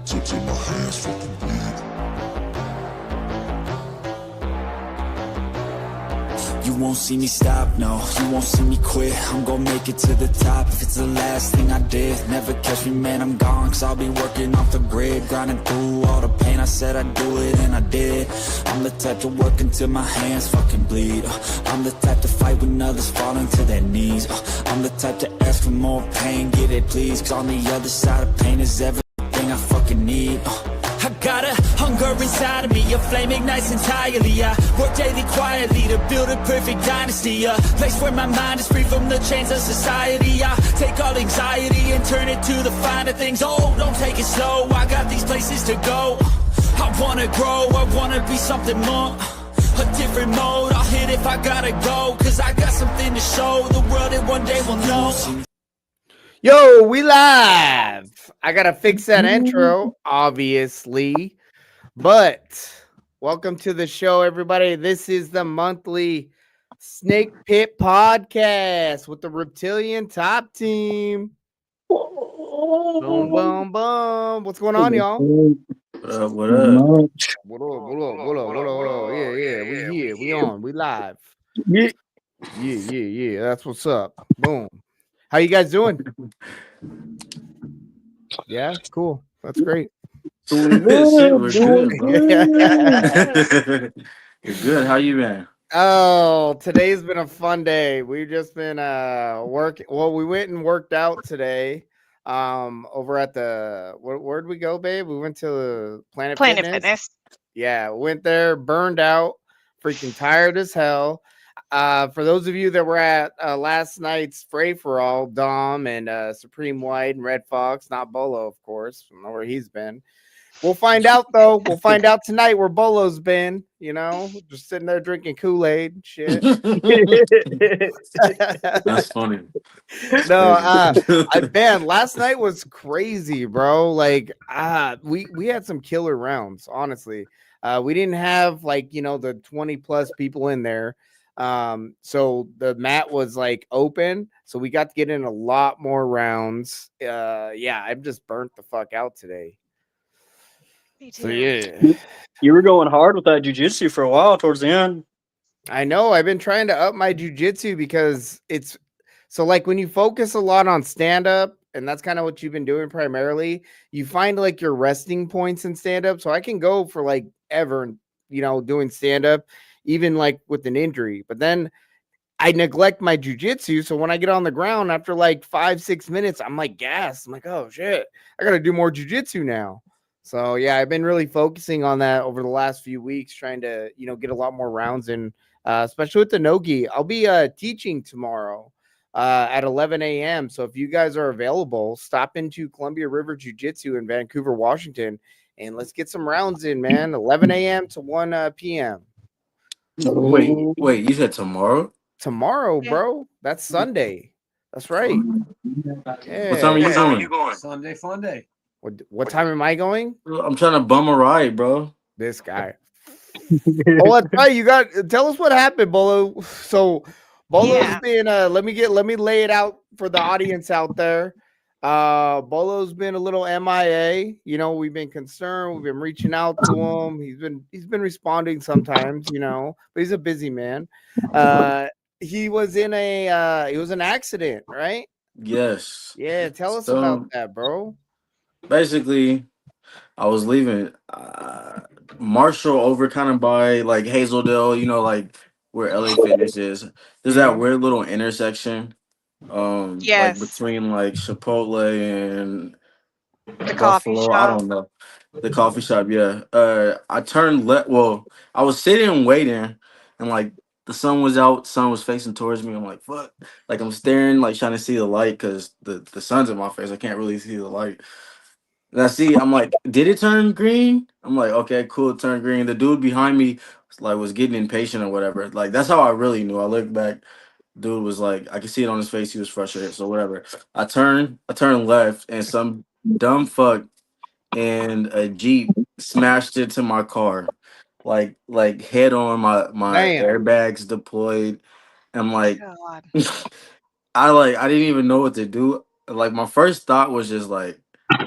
till my hands fucking bleed. You won't see me stop, no, you won't see me quit. I'm gonna make it to the top if it's the last thing I did. Never catch me, man, I'm gone, cause I'll be working off the grid. Grinding through all the pain, I said I'd do it, and I did. I'm the type to work until my hands fucking bleed. I'm the type to fight when others falling to their knees. I'm the type to ask for more pain, get it please. Cause on the other side of pain is everything I fucking need. I got a hunger inside of me, a flame ignites entirely. I work daily quietly to build a perfect dynasty, a place where my mind is free from the chains of society. I take all anxiety and turn it to the finer things. Oh, don't take it slow, I got these places to go. I wanna grow, I wanna be something more, a different mode. I'll hit if I gotta go, cause I got something to show the world that one day will know. Yo, we live. I gotta fix that intro, obviously. But welcome to the show, everybody. This is the monthly Snake Pit podcast with the Reptilian top team. Boom, boom, boom. What's going on, y'all? What up? What up? What up? Yeah. We here. We on. We live. Yeah. Yeah. That's what's up. Boom. How you guys doing? Yeah, cool. That's great. Shit, we're good, bro. You're good. How you been? Oh, today's been a fun day. We've just been working. Well, we went and worked out today. Over at the where'd we go, babe? We went to the Planet Fitness. Yeah, went there, burned out, freaking tired as hell. For those of you that were at last night's Fray for All, Dom and Supreme White and Red Fox, not Bolo, of course. I don't know where he's been. We'll find out, though. We'll find out tonight where Bolo's been, you know, just sitting there drinking Kool-Aid and shit. That's funny. No, man, last night was crazy, bro. Like, we had some killer rounds, honestly. We didn't have, like, you know, the 20 plus people in there. So the mat was like open, so we got to get in a lot more rounds. Yeah, I'm just burnt the fuck out today. Me too. So yeah, You were going hard with that jujitsu for a while towards the end. I know. I've been trying to up my jujitsu because it's so like when you focus a lot on stand up, and that's kind of what you've been doing primarily. You find like your resting points in stand up. So I can go for like ever, you know, doing stand up, even like with an injury. But then I neglect my jujitsu. So when I get on the ground after like 5-6 minutes, I'm like gassed. I'm like, oh shit, I got to do more jujitsu now. So yeah, I've been really focusing on that over the last few weeks, trying to, you know, get a lot more rounds in, especially with the no-gi. I'll be teaching tomorrow at 11 a.m. So if you guys are available, stop into Columbia River Jiu-Jitsu in Vancouver, Washington, and let's get some rounds in, man. 11 a.m. to 1 p.m. Wait, you said tomorrow? Tomorrow, Yeah. bro. That's Sunday. That's right. Yeah. What time are you going? Sunday fun day. What time am I going? I'm trying to bum a ride, bro. This guy. Oh, that's right. You got tell us what happened, Bolo. So Bolo's been let me lay it out for the audience out there. Bolo's been a little MIA. You know, we've been concerned, we've been reaching out to him. He's been responding sometimes, you know, but he's a busy man. He was in an accident, right? Yes. Yeah, tell us about that, bro. Basically, I was leaving Marshall over kind of by like Hazeldale, you know, like where LA Fitness is. There's that weird little intersection, like between like Chipotle and The coffee Buffalo. I shop. don't know. The coffee shop, yeah. I turned left. Well, I was sitting waiting, and like the sun was out, sun was facing towards me. I'm like, fuck. Like I'm staring, like trying to see the light because the sun's in my face. I can't really see the light. And I see, I'm like, did it turn green? I'm like, okay, cool, it turned green. The dude behind me was getting impatient or whatever. Like that's how I really knew. I looked back, dude was like, I could see it on his face. He was frustrated. So whatever. I turned left, and some dumb fuck in a Jeep smashed into my car, like head on. My Damn. airbags deployed. I'm like, God. I didn't even know what to do. Like my first thought was just like,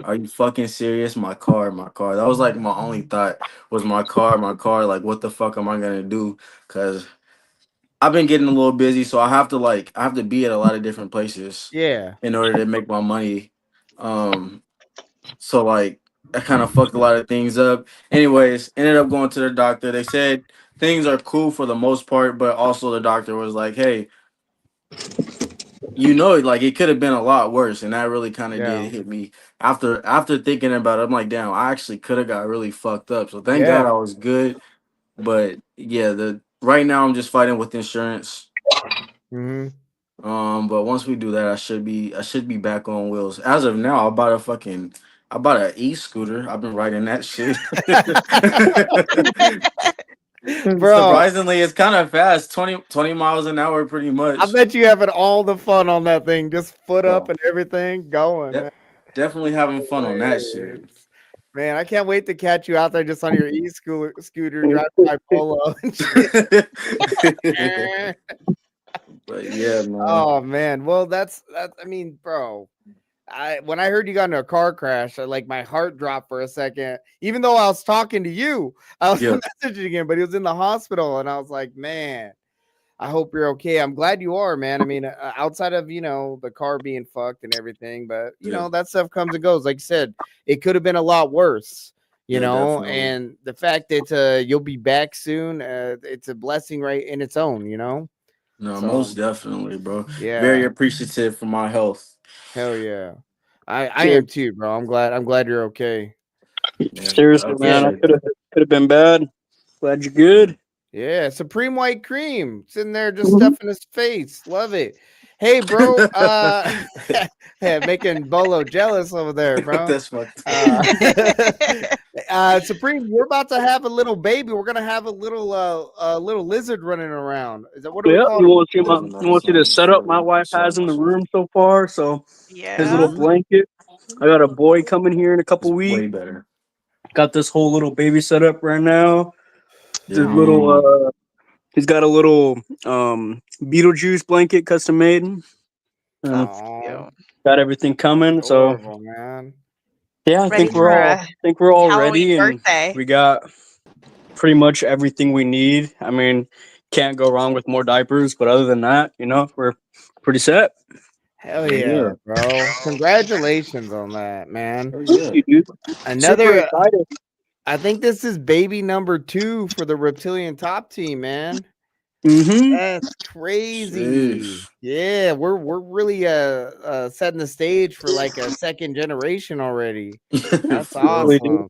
Are you fucking serious? My car, my car. That was like my only thought was my car, my car. Like, what the fuck am I gonna do? Cause I've been getting a little busy, so I have to be at a lot of different places Yeah. in order to make my money. Um, so like I kind of fucked a lot of things up. Anyways, ended up going to the doctor. They said things are cool for the most part, but also the doctor was like, "Hey, like it could have been a lot worse," and that really kind of Yeah. did hit me. After thinking about it, I'm like, "Damn, I actually could have got really fucked up." So thank God Yeah. I was good. But yeah, the right now I'm just fighting with insurance. Hmm. But once we do that, I should be back on wheels. As of now, I bought an e-scooter. I've been riding that shit. Bro, Surprisingly, it's kind of fast, 20 miles an hour, pretty I much. bet you having all the fun on that thing, just foot up So, and everything going, de- man. definitely having fun on that shit. Hilarious. Man, I can't wait to catch you out there just on your scooter driving my polo and shit. But yeah, man. Oh man. Well, that's I mean, bro. When I heard you got into a car crash, like my heart dropped for a second. Even though I was talking to you, I was Yeah, messaging him, but he was in the hospital, and I was like, man, I hope you're okay. I'm glad you are, man. I mean, outside of the car being fucked and everything, but yeah, that stuff comes and goes. Like you said, it could have been a lot worse. yeah, definitely. And the fact that you'll be back soon, it's a blessing right in its own. No, most So definitely, bro. Very yeah, appreciative for my health. hell yeah. I Yeah, am too, bro. I'm glad you're okay. Yeah, I seriously, man, I Yeah. appreciate could have been bad. Glad you're good. Yeah, Supreme White Cream sitting there just Mhm. stuffing his face. Love it. Hey, bro. Yeah, making Bolo jealous over there, bro. That's fucked up. Uh, Supreme, we're about to have a little baby. We're gonna have a little lizard running around. Is that what do we Yeah, call you it? want to see There's you another want to see the song. setup my wife Sorry, has in my the son. room so far. So his little Yeah. blanket. I got a boy coming here in a It's couple way weeks. better. Got this whole little baby setup right now. The Yeah. little Oh, he's got a little Beetlejuice blanket custom made. And Oh, cute. got everything coming. So adorable, man. yeah, I Ready think for a we're all Halloween ready, and birthday. we got pretty much everything we need. I mean, can't go wrong with more diapers, but other than that, we're pretty set. Hell Oh yeah, yeah. bro. Congratulations on that, man. Oh Thank yeah. you, dude. Super Another excited. I think this is baby number 2 for the Reptilian top team, man. Mm-hmm. That's crazy. Sheesh. Yeah, we're really setting the stage for like a second generation already. That's For real. Really, dude. awesome.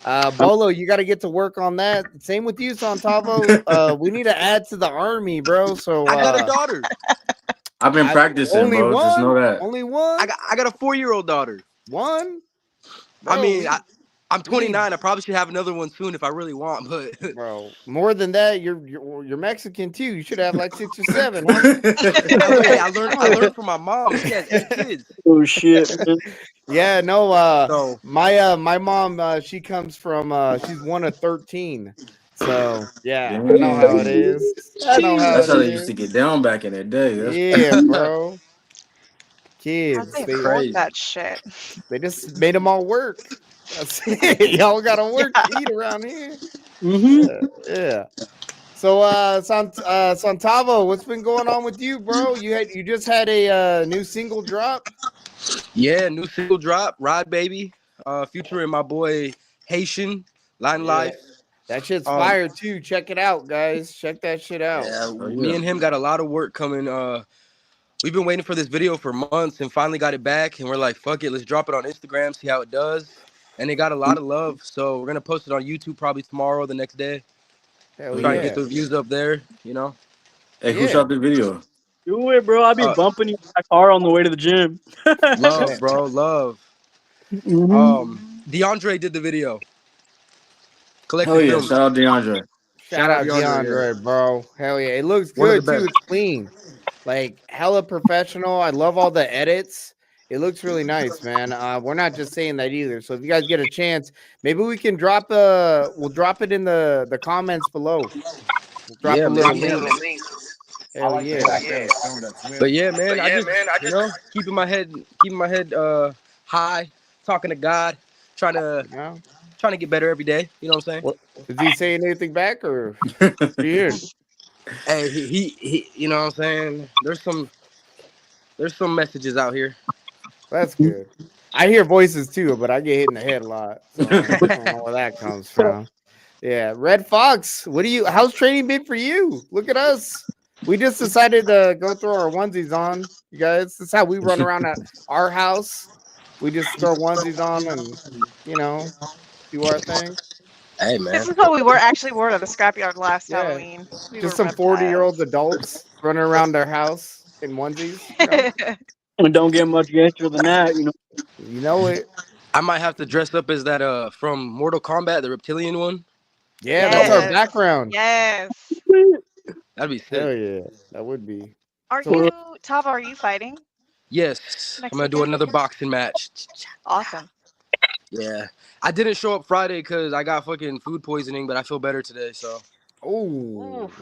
I'm, Bolo, you got to get to work on that. Same with you, Santavo. We need to add to the army, bro. So I got a daughter. I've been I practicing, only bro. Just know one, that. only one, I got a 4-year-old daughter. one, I bro. mean, I'm We need 29. I probably should have another one soon if I really want. But bro more than that. You're Mexican too. You should have like 6 or 7, huh? hey, I learned from my mom. She has 8 kids. oh shit, man. Yeah, no, So my mom, she comes from she's one of 13. So yeah, I know how it Damn. is. I know how That's it how they used to is. get down back in the day. Yeah, That's bro. How'd Kids, they it's they afford crazy. that shit? they just made them all work. That's it. Y'all gotta work Yeah. to eat around here. Mm-hmm. Yeah. So Santavo, what's been going on with you, bro? You just had a new single drop. Yeah, new single drop, Ride Baby, featuring my boy Haitian, Line Yeah. Life. That shit's Um, fire too. Check it out, guys. Check that shit out. yeah, oh me yeah. and him got a lot of work coming. We've been waiting for this video for months and finally got it back. And we're like, fuck it, let's drop it on Instagram, see how it does. And it got a lot of love. So we're gonna post it on YouTube probably tomorrow, the next day. Oh Hell Try and yeah. get yeah. the views up there, you know. Hey, who Yeah. shot the video? Do it, bro. I'll be Uh, bumping you in my car on the way to the gym. love, Man. bro, love. Hmm. DeAndre did the video. Hell Collective yeah. Films. Shout out DeAndre. Shout Shout out out DeAndre. DeAndre, bro. Hell yeah. It looks One of the good too. best. It's clean. Like hella professional. I love all the edits. It looks really nice, man. We're not just saying that either. So if you guys get a chance, maybe we can we'll drop it in the comments below. We'll drop Yeah, a little man. link. Hell yeah. But yeah, man, I just keeping my head high, talking to God, trying to Yeah. get better every day. You know what I'm saying? What is he saying anything back or weird? Hey, he you know what I'm saying? There's some messages out here. That's good. I hear voices too, but I get hit in the head a lot, so I don't know where that comes from. Yeah, Red Fox, what do you? How's training been for you? Look at us. We just decided to go throw our onesies on, you guys. This is how we run around at our house. We just throw onesies on and do our thing. Hey This man. is what we were actually wore to the scrapyard last Yeah, Halloween. We just were some 40-year-old reptiles. adults running around their house in onesies. And don't get much gangster than that, you know. You know it. I might have to dress up as that from Mortal Kombat, the reptilian one. Yeah, That'd that's be our Yes. background. Yes. that'd be sick. Hell yeah, that would be. Are So you, Tava, are you fighting Yes, I'm next gonna do weekend? another boxing match. Awesome. Yeah, I didn't show up Friday because I got fucking food poisoning, but I feel better today. So, oh, Oof.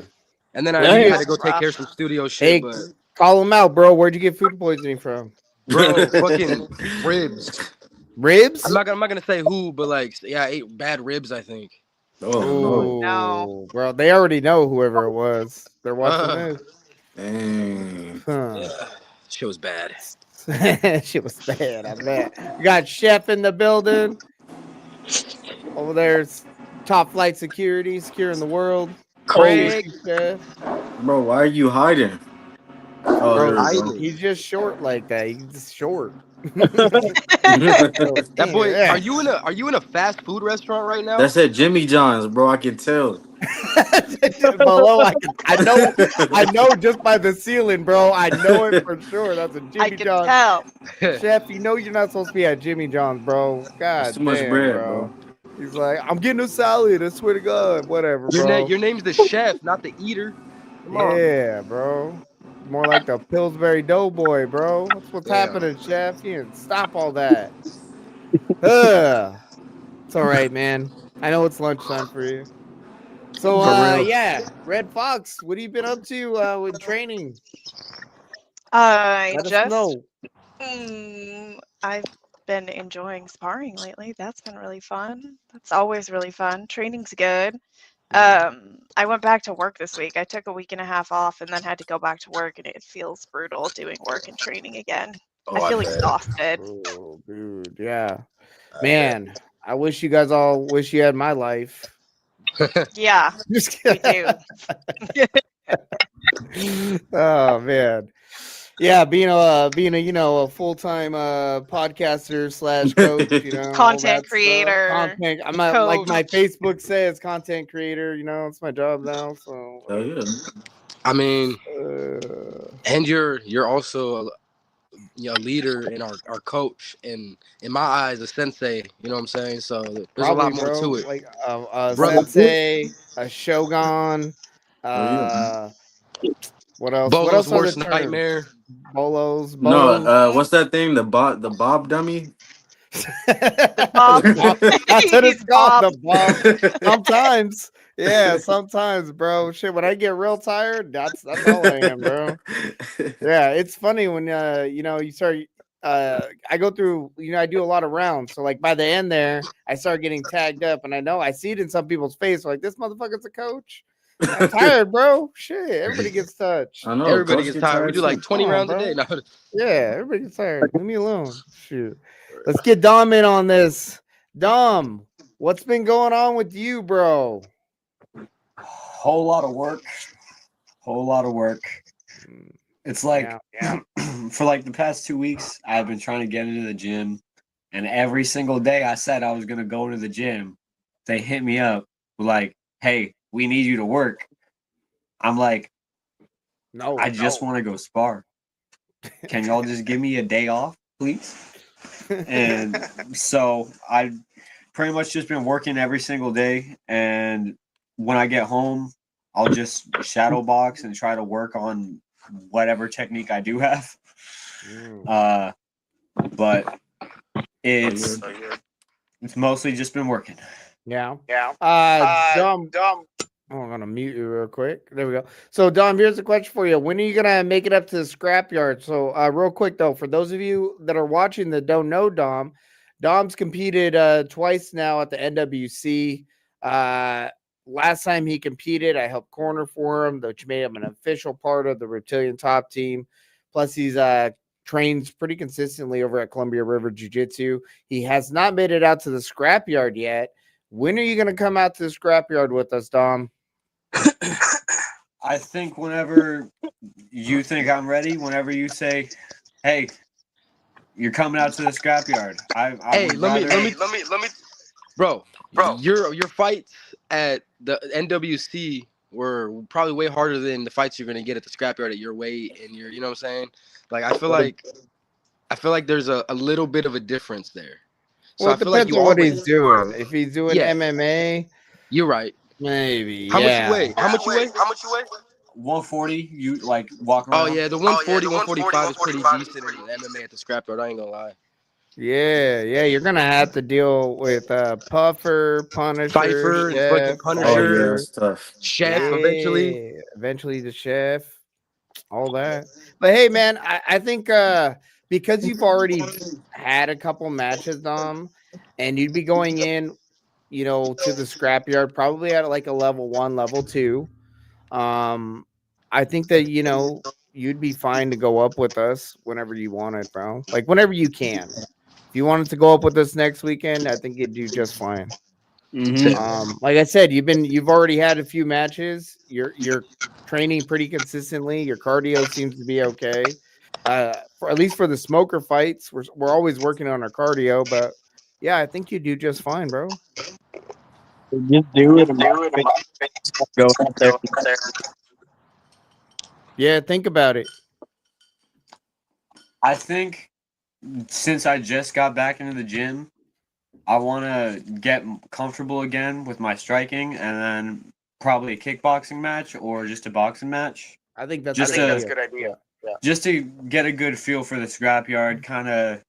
and then I where'd you Dang. get? had to That's go take care of rough. some studio shit. Hey, But call him out, bro. Where'd you get food poisoning from? bro, fucking ribs. Ribs? I'm not gonna say who, but like, yeah, I ate bad ribs. I think. Oh Oh no. no. Oh, bro, they already know whoever it was. They're watching Uh, this. Dang. Huh. yeah, shit was bad. Shit was bad. I bet. We got Chef in the building. Over there's top flight security, securing the world. Holy Appreciate Craig you, Chef. Bro, why are you hiding? Oh, Bro, there we go. hiding. he's just short like that. He's just short. So, That boy, yeah. are you in a fast food restaurant right now? That said Jimmy John's, bro. I can tell. Below, I know just by the ceiling, bro. I know it for sure. That's a I Jimmy can John. tell. Chef, you know you're not supposed to be at Jimmy John's, bro. That's too God much damn, bread, bro. bro. He's like, I'm getting a salad. I swear to God. Whatever, bro. Your name's the chef, not the eater. Come on. Yeah, bro. More like the Pillsbury Doughboy, bro. That's what's Damn. happening, Chef. You need to stop all that. Ugh. It's all right, man. I know it's lunchtime for you. So, For real. yeah, Red Fox, what have you been up to with training? I Let us just know. I've been enjoying sparring lately. That's been really fun. That's always really fun. Training's good. I went back to work this week. I took a week and a half off and then had to go back to work, and it feels brutal doing work and training again. I Oh, I feel bet. exhausted. Oh, dude, yeah, I bet. man. I wish you guys all wish you had my life. Yeah, Just we kidding. do. Oh man, yeah. Being a a full-time podcaster slash coach, all Content that stuff. creator, Content. I'm a, like coach. my Facebook says, content creator. It's my job now. So Oh yeah. I mean, uh, and you're also a leader and our coach, and in my eyes, a sensei. You know what I'm saying? So there's a probably, lot more bro, to it, like a brother. sensei, a shogun. Oh yeah. What else? What Bolo's else are the worst terms? nightmare. Bolos, No, bolos. what's that thing? The Bob dummy? The Bob. The Bob. That's what it's He's called. Bob. The Bob. Sometimes, yeah, sometimes, bro. Shit, when I get real tired, that's all I am, bro. Yeah, it's funny when you start. I go through. I do a lot of rounds. So like by the end there, I start getting tagged up, and I see it in some people's face. Like this motherfucker's a coach. I'm tired, bro. Shit, everybody gets touched. I know. Everybody Coach gets get tired. We tired do like too. 20 Come on, rounds a day. bro. No, Yeah, everybody gets tired. Leave me alone. Shoot. Let's get Dom in on this. Dom, what's been going on with you, bro? Whole lot of work. Whole lot of work. It's like Yeah. for like the past 2 weeks, I've been trying to get into the gym, and every single day I said I was gonna go to the gym, they hit me up like, "Hey, we need you to work." I'm like, No. I just want to go spar. Can y'all just give me a day off, please? And so I pretty much just been working every single day, and when I get home, I'll just shadow box and try to work on whatever technique I do have. But it's mostly just been working. Yeah. Dom. Oh, I'm gonna mute you real quick. There we go. So, Dom, here's a question for you. When are you gonna make it up to the scrapyard? So, real quick though, for those of you that are watching that don't know Dom, Dom's competed twice now at the NWC. Last time he competed, I helped corner for him, which made him an official part of the Reptilian top team. Plus, he's trains pretty consistently over at Columbia River Jiu-Jitsu. He has not made it out to the scrapyard yet. When are you going to come out to the scrapyard with us, Dom? I think whenever you think I'm ready, whenever you say, "Hey, you're coming out to the scrapyard," Hey, would let rather. me, bro. Your fights at the NWC were probably way harder than the fights you're gonna get at the scrapyard at your weight and your, you know what I'm saying? Like I feel like there's a little bit of a difference there. So Well, I it feel like depends you on what already, he's doing. If he's doing yeah, MMA, you're right. maybe, How much you yeah. weigh? How much you weigh? 140, you like walking Oh around. yeah, the 140, 145 is pretty decent in MMA at the scrapyard. I ain't gonna lie. Yeah, you're gonna have to deal with Puffer, Punisher, Cypher and fucking Chef, Oh yeah, Punisher, Cypher, that's tough. Chef eventually. yeah, eventually the Chef, all that. But hey, man, I think because you've already had a couple matches, Dom, and you'd be going in, to the scrapyard probably at like a level 1, level 2. I think that you'd be fine to go up with us whenever you wanted, bro. Like whenever you can. If you wanted to go up with us next weekend, I think you'd do just fine. Mm-hmm. Like I said, you've already had a few matches. You're training pretty consistently. Your cardio seems to be okay. For at least for the smoker fights, we're always working on our cardio, but yeah, I think you do just fine, bro. Just do it. And go out there. Yeah, think about it. I think since I just got back into the gym, I want to get comfortable again with my striking, and then probably a kickboxing match or just a boxing match, I think that's just a good to idea. just to get a good feel for the scrapyard, kind of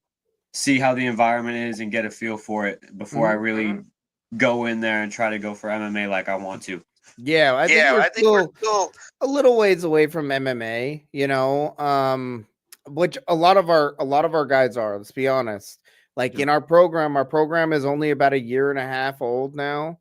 see how the environment is, and get a feel for it before I really go in there and try to go for MMA like I want to. Yeah, I think we're still a little ways away from MMA, which a lot of our guys are, let's be honest. Like in our program is only about a year and a half old now.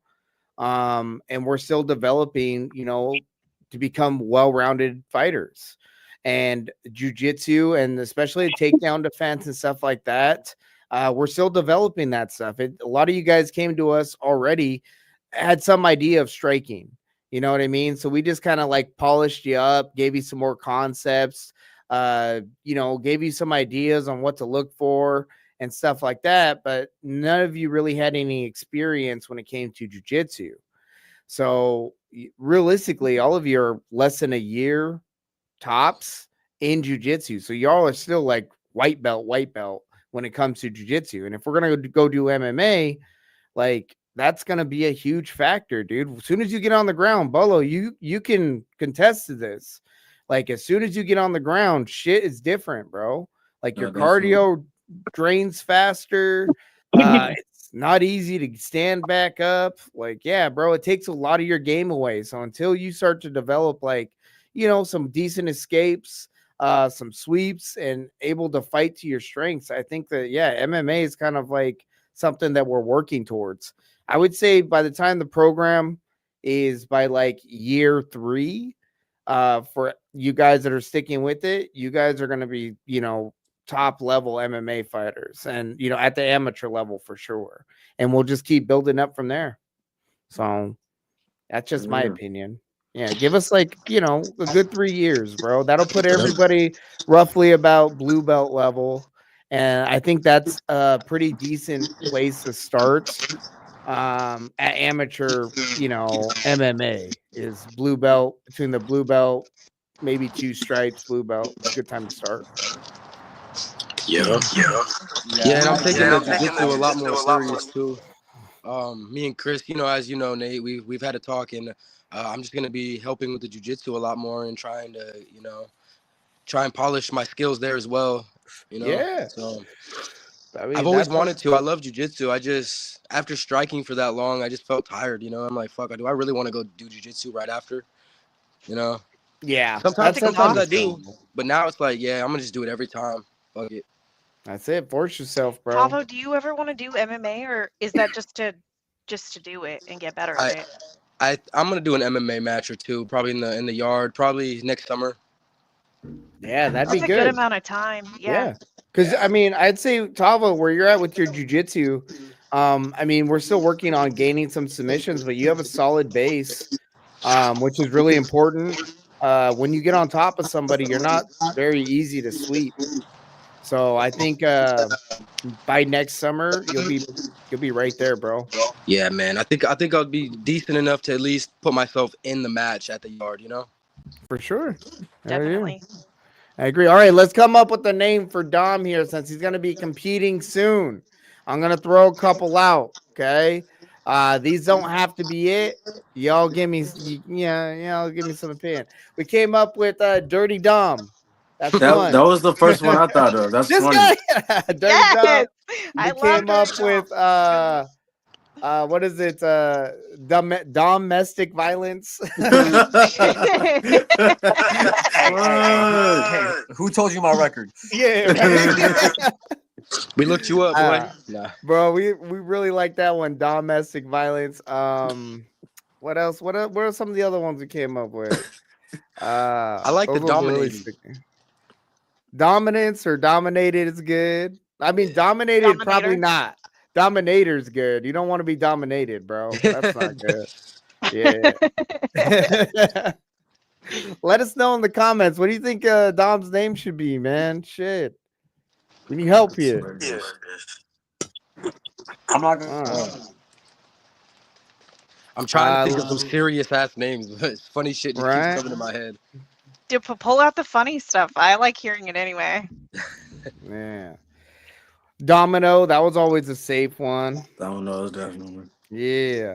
And we're still developing, to become well-rounded fighters. And jujitsu and especially takedown defense and stuff like that. We're still developing that stuff. A lot of you guys came to us already, had some idea of striking. You know what I mean? So we just kind of like polished you up, gave you some more concepts, gave you some ideas on what to look for and stuff like that. But none of you really had any experience when it came to jujitsu. So realistically, all of you are less than a year tops in jujitsu. So y'all are still like white belt when it comes to jujitsu. And if we're gonna go do MMA, like that's gonna be a huge factor, dude. As soon as you get on the ground, Bolo, you can contest to this. Like as soon as you get on the ground, shit is different, bro. Like your No, definitely. cardio drains faster. It's not easy to stand back up. Like, yeah, bro, it takes a lot of your game away. So until you start to develop like, some decent escapes, some sweeps, and able to fight to your strengths, I think that MMA is kind of like something that we're working towards. I would say by the time the program is by like year 3, for you guys that are sticking with it, you guys are going to be, top level MMA fighters and, at the amateur level for sure. And we'll just keep building up from there. So that's just my opinion. Yeah, give us like, a good 3 years, bro. That'll put everybody roughly about blue belt level. And I think that's a pretty decent place to start. At amateur, MMA is blue belt, between the blue belt, maybe 2 stripes, blue belt. It's a good time to start. Yeah. Yeah, and I'm taking the jiu-jitsu a lot more serious too. Me and Chris, as you know, Nate, we've had a talk, and I'm just gonna be helping with the jiu-jitsu a lot more and trying to, try and polish my skills there as well. Yeah. So I mean, I've always that's wanted to. I love jiu-jitsu. I just, after striking for that long, I just felt tired. I'm like, fuck, do I really want to go do jiu-jitsu right after? yeah. That's Sometimes I do, understandable. but now it's like, yeah, I'm gonna just do it every time. Fuck it. That's it. Force yourself, bro. Pavo, do you ever want to do MMA, or is that just to do it and get better at I it? I'm gonna do an MMA match or two, probably in the yard, probably next summer. Yeah, that'd be That's a good good. amount of time. Yeah. Yeah. Because I mean, I'd say Tavo, where you're at with your jujitsu, I mean, we're still working on gaining some submissions, but you have a solid base, which is really important. When you get on top of somebody, you're not very easy to sweep. So I think by next summer you'll be right there, bro. Yeah, man. I think I'll be decent enough to at least put myself in the match at the yard. You know. For sure. Hell yeah. Definitely. I agree. All right, let's come up with a name for Dom here since he's going to be competing soon. I'm going to throw a couple out, okay? These don't have to be it. Y'all give me y'all give me some opinion. We came up with Dirty Dom. That's That one. was the first one I thought of. That's This funny. guy Dirty Dom. Yes. I We love came up Dirty with Dom. what is it? Domestic violence. Hey, who told you my record? Yeah, right. We looked you up, boy. Uh, Nah. Bro, we really like that one. Domestic violence. What else? What are some of the other ones we came up with? I like the Those ones are really dominating. sticking. Dominance or dominated is good. I mean, dominated probably Dominator. not. Dominator's good. You don't want to be dominated, bro. That's not good. Yeah. Let us know in the comments. What do you think Dom's name should be, man? Shit. We need help here. I'm not gonna. I'm trying to think of Uh, some serious ass names, but it's funny shit just keeps right? coming to my head. Dude, pull out the funny stuff. I like hearing it anyway. Yeah. Domino, that was always a safe one. I don't know. It's definitely. Yeah.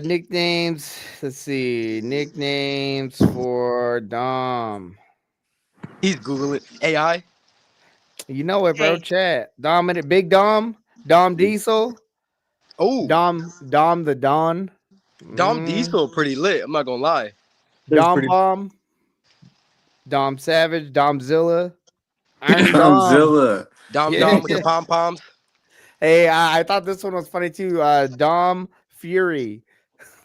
Nicknames. Let's see. Nicknames for Dom. He's googling AI. You know it, bro. Hey. Chat. Dominant Big Dom. Dom Diesel. Oh, Dom the Don. Dom Diesel, pretty lit. I'm not gonna lie. Dom Bomb. Dom Savage. Domzilla. Iron Dom. Domzilla. Dom Yeah. with the pom poms. Hey, I thought this one was funny too. Dom Fury.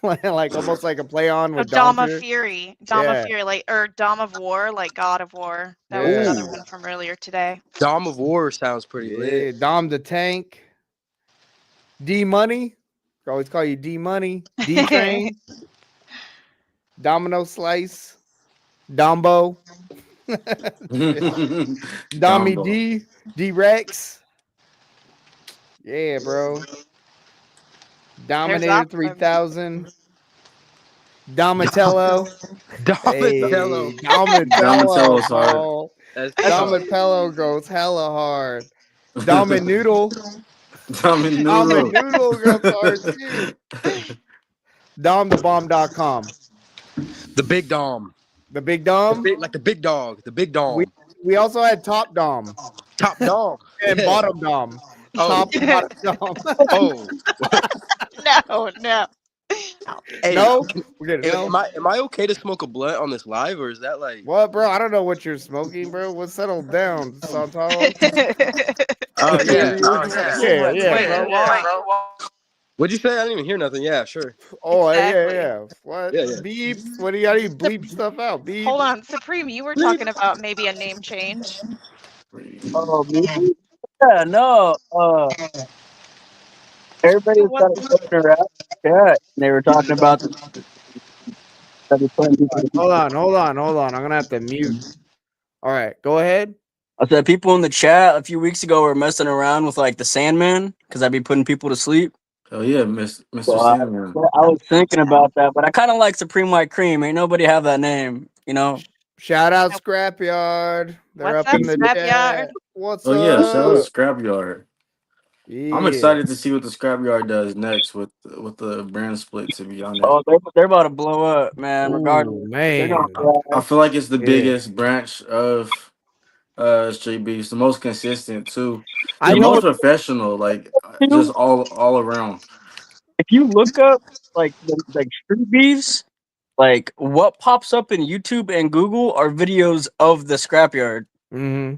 Like almost like a play on Oh, with Dom Dom of Fury. Fury. Dom of Yeah. Fury, like, or Dom of War, like God of War. That was Yeah. another one from earlier today. Dom of War sounds pretty Yeah, lit. Dom the Tank. D Money. Always call you D Money. D Train. Domino Slice. Dombo. Dommy Dombo. D. D Rex. Yeah, bro. Dominator that one. 3000. Domatello. Hey, Donatello. Domatello, Donatello's hard. bro. That's tough. Domatello goes hella hard. Dominoodle. Dominoodle. Dominoodle goes hard too. DomTheBomb.com. The big Dom. The Big Dom. Like the big dog. The big Dom. We also had Top Dom Top Dom. and Yeah. Bottom Dom. Oh. Top and Bottom Dom. Oh. No. Hey, No, we're good. No. am I okay to smoke a blunt on this live, or is that like? What, bro? I don't know what you're smoking, bro. What's settled down, Santalo? Oh yeah. bro. What'd you say? I didn't even hear nothing. Yeah, sure. Oh, Exactly. yeah. What? Yeah. Beeps? What do you? How do you bleep stuff out? Beep. Hold on, Supreme, you were talking about maybe a name change. Oh, me? Yeah, no. Everybody was kind of joking around in the chat, and they were talking about the Hold on. I'm gonna have to mute. All right, go ahead. I said people in the chat a few weeks ago were messing around with like the Sandman because I'd be putting people to sleep. Oh yeah, Mr. So Sandman. I was thinking about that, but I kind of like Supreme White Cream. Ain't nobody have that name, you know. Shout out Scrapyard. They're What's up in up, the Scrapyard? chat. What's Oh up? yeah, shout out Scrapyard. Yeah. I'm excited to see what the Scrapyard does next with the brand split. To be honest, Oh, they're about to blow up, man. Ooh, Regardless, they're man. gonna I feel like it's the Yeah. biggest branch of Street Beefs, the most consistent too, I the know most what professional, like just all around. if you look up like street beefs, like what pops up in YouTube and Google are videos of the scrapyard. mm-hmm.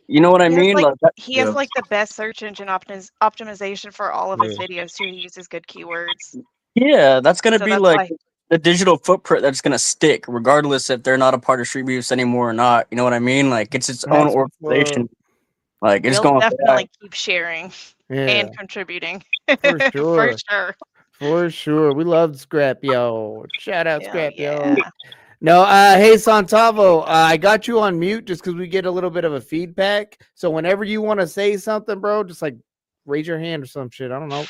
You know what I mean? Like that, He has Yeah. like the best search engine optimization for all of his Yeah. videos too. He uses good keywords, yeah, that's gonna so be that's like why. the digital footprint that's gonna stick, regardless if they're not a part of Street Views anymore or not. You know what I mean? Like it's its own That's what's up. organization. Like it's We'll going back. definitely keep sharing Yeah, and contributing for for sure. sure. For sure. We love Scrap Yo. Shout out Hell Scrap Yo. yeah. No, hey Santavo, I got you on mute just because we get a little bit of a feedback. So whenever you want to say something, bro, just like raise your hand or some shit. I don't know.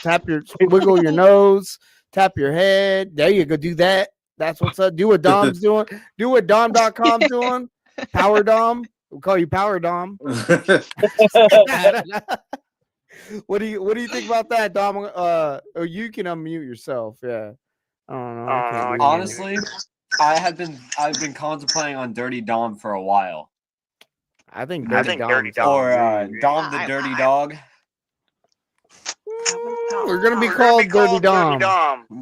Wiggle your nose, tap your head. There you go. Do that. That's what's up. Do what Dom's doing. Do what Dom.com's doing. Power Dom. We'll call you Power Dom. I don't know. What do you think about that, Dom? Oh, you can unmute yourself. Yeah. I don't know. I can't do anything. Honestly, I've been contemplating on Dirty Dom for a while. I think Dirty Dom Or Dom the I- Dirty Dog. I wouldn't know. We're gonna be called Dirty Dom.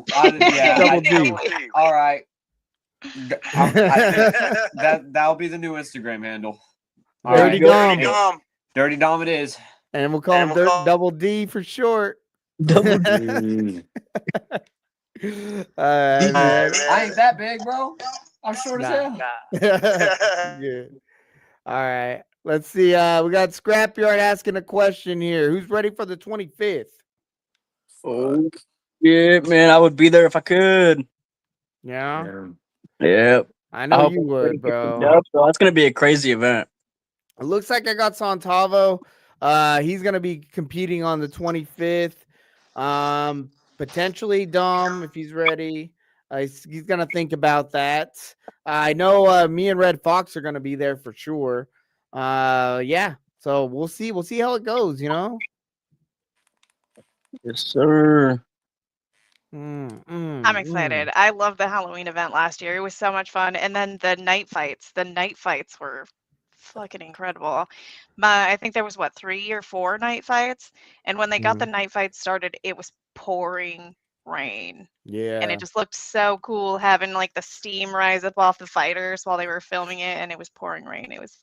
Yeah, Double D. all right. That'll be the new Instagram handle. All Dirty right. Dom. Dirty Dom it is. And we'll call him Double D for short. Double D. Mm. Man. I ain't that big, bro. I'm short as hell. Good. All right. Let's see. We got Scrapyard asking a question here. Who's ready for the 25th? Oh, yeah, man, I would be there if I could. Yeah. Yeah. Yep. I I know hope you would, bro. Yep, so that's gonna be a crazy event. It looks like I got Santavo. He's gonna be competing on the 25th. Potentially Dom if he's ready. He's gonna think about that. I know me and Red Fox are gonna be there for sure. Yeah. So we'll see. We'll see how it goes. You know. Yes, sir. I'm excited. I loved the Halloween event last year. It was so much fun. And then the night fights. The night fights were fucking incredible. I think there was 3 or 4 night fights. And when they got the night fights started, it was pouring rain. Yeah. And it just looked so cool having like the steam rise up off the fighters while they were filming it, and it was pouring rain. It was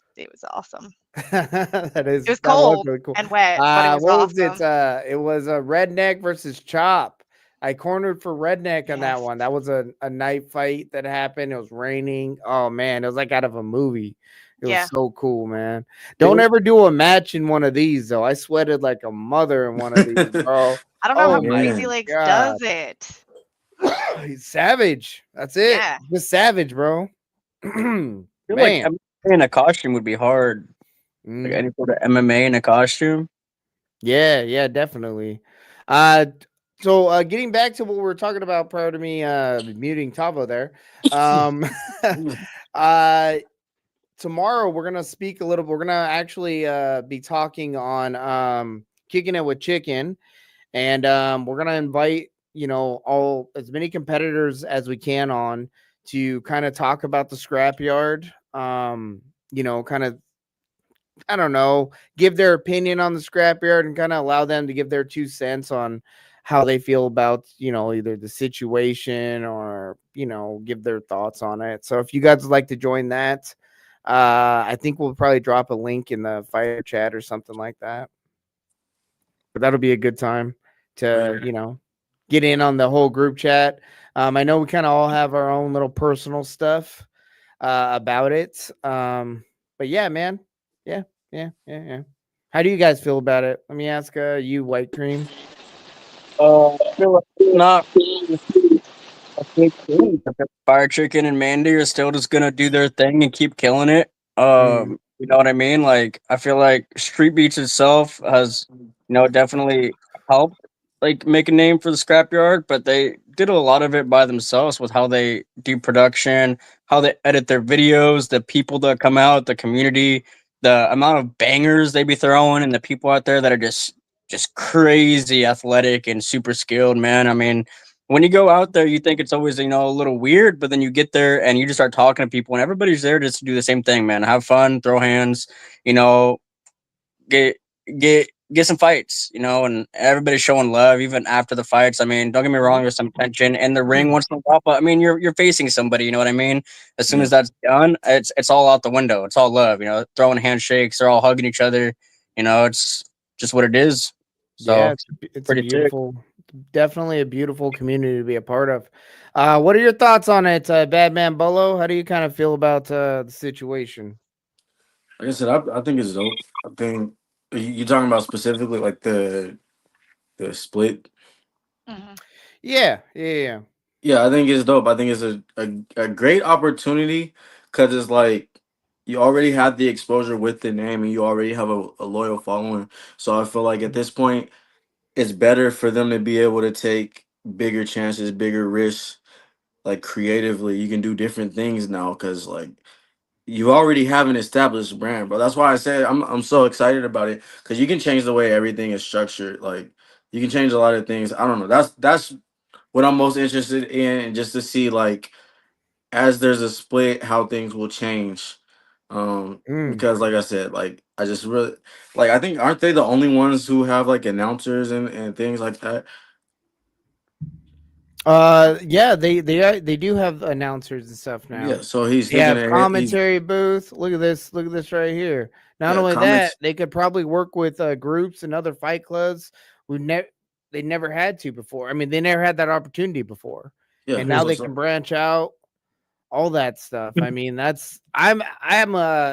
awesome. That is. It was That was cold really cool. and wet, but it was What awesome. was it? It was a Redneck versus Chop. I cornered for Redneck on that Yes. one. That was a night fight that happened. It was raining. Oh man, it was like out of a movie. It was Yeah. so cool, man. Don't ever do a match in one of these though. I sweated like a mother in one of these, bro. I don't know Oh how my Crazy Legs God. does it. He's savage. That's it. Yeah. Just savage, bro. I feel like Man. MMA in a costume would be hard. Like Mhm. any sort of MMA in a costume. Yeah, definitely. So getting back to what we were talking about prior to me muting Tavo there. Tomorrow we're gonna speak a little. We're gonna actually be talking on kicking it with chicken, and we're gonna invite all as many competitors as we can on to kind of talk about the scrapyard. Kind of, I don't know, give their opinion on the scrapyard and kind of allow them to give their 2 cents on how they feel about, either the situation or, give their thoughts on it. So if you guys would like to join that, I think we'll probably drop a link in the fire chat or something like that. But that'll be a good time to, get in on the whole group chat. I know we kind of all have our own little personal stuff about it. But yeah, man. Yeah. How do you guys feel about it? Let me ask you, White Cream. I feel like not. I think Fire Chicken and Mandy are still just gonna do their thing and keep killing it. You know what I mean? Like I feel like Street Beats itself has, definitely helped like make a name for the scrapyard, but they did a lot of it by themselves with how they do production, how they edit their videos, the people that come out, the community, the amount of bangers they be throwing, and the people out there that are just crazy athletic and super skilled, man. I mean, when you go out there, you think it's always, a little weird, but then you get there and you just start talking to people and everybody's there just to do the same thing, man. Have fun, throw hands, you know, get get some fights, and everybody's showing love even after the fights. I mean, don't get me wrong, there's some tension in the ring once in a while, but I mean, you're facing somebody, you know what I mean? As soon as Yeah. that's done, it's all out the window. It's all love, throwing handshakes, they're all hugging each other, it's just what it is. Yeah, So it's a pretty sick. beautiful, definitely a beautiful community to be a part of. What are your thoughts on it, Badman Bolo? How do you kind of feel about the situation? Like I said, I think it's dope. I think you talking about specifically like the split. Hmm. Yeah, yeah. Yeah, I think it's dope. I think it's a great opportunity because it's like you already have the exposure with the name and you already have a loyal following. So I feel like at this point, it's better for them to be able to take bigger chances, bigger risks, like creatively. You can do different things now because like you already have an established brand, bro. That's why I said I'm so excited about it because you can change the way everything is structured. Like you can change a lot of things. I don't know. That's what I'm most interested in, and just to see like as there's a split, how things will change. Mm. Because like I said, like I just really like I think aren't they the only ones who have like announcers and things like that? Yeah, they do have announcers and stuff now. Yeah. So They he's have gonna he's commentary booth. Look at this. Look at this right here. Not yeah only that, comments. they could probably work with groups and other fight clubs who they never had to before. I mean, they never had that opportunity before, Yeah. and now they can So branch out. All that stuff. I mean, I'm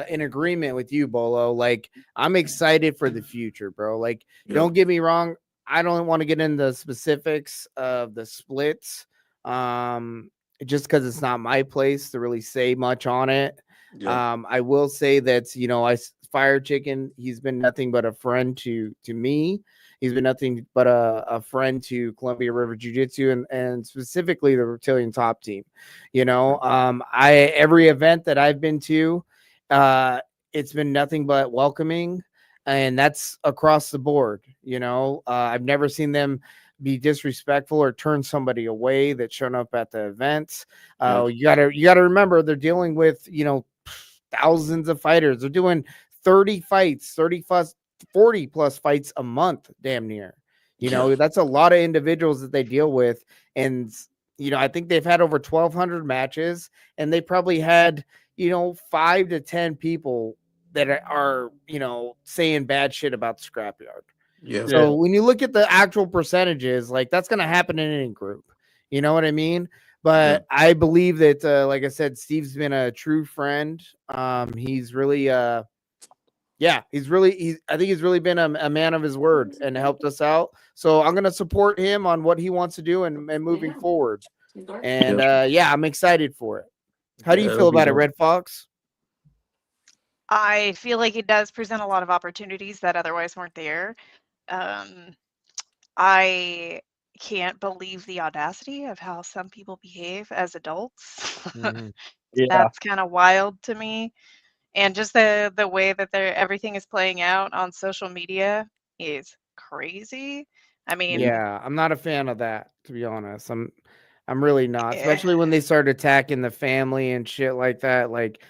in agreement with you, Bolo. Like, I'm excited for the future, bro. Like, yeah don't get me wrong. I don't want to get into the specifics of the splits. Um, just because it's not my place to really say much on it. yeah I will say that Fire Chicken. He's been nothing but a friend to me. He's been nothing but a friend to Columbia River Jiu Jitsu and specifically the Reptilian top team. I every event that I've been to, uh, it's been nothing but welcoming, and that's across the board. I've never seen them be disrespectful or turn somebody away that's shown up at the events. yeah You gotta remember they're dealing with thousands of fighters. They're doing 30 fights, 30 plus 40 plus fights a month, damn near. yeah That's a lot of individuals that they deal with. And I think they've had over 1,200 matches, and they probably had 5 to 10 people that are saying bad shit about the scrapyard. yeah Yeah. So when you look at the actual percentages, like that's going to happen in any group. You know what I mean? yeah But I believe that, like I said, Steve's been a true friend. He's really, yeah, I think he's really been a man of his word and helped us out. So I'm going to support him on what he wants to do and moving forward. And yeah yeah, I'm excited for it. How do yeah. you It'll feel be about it, dope. Red Fox? I feel like it does present a lot of opportunities that otherwise weren't there. Um, I can't believe the audacity of how some people behave as adults. Mm-hmm. Yeah. That's kind of wild to me. And just the way that everything is playing out on social media is crazy. I mean, Yeah, I'm not a fan of that, to be honest. I'm really not, eh, especially when they start attacking the family and shit like that. Like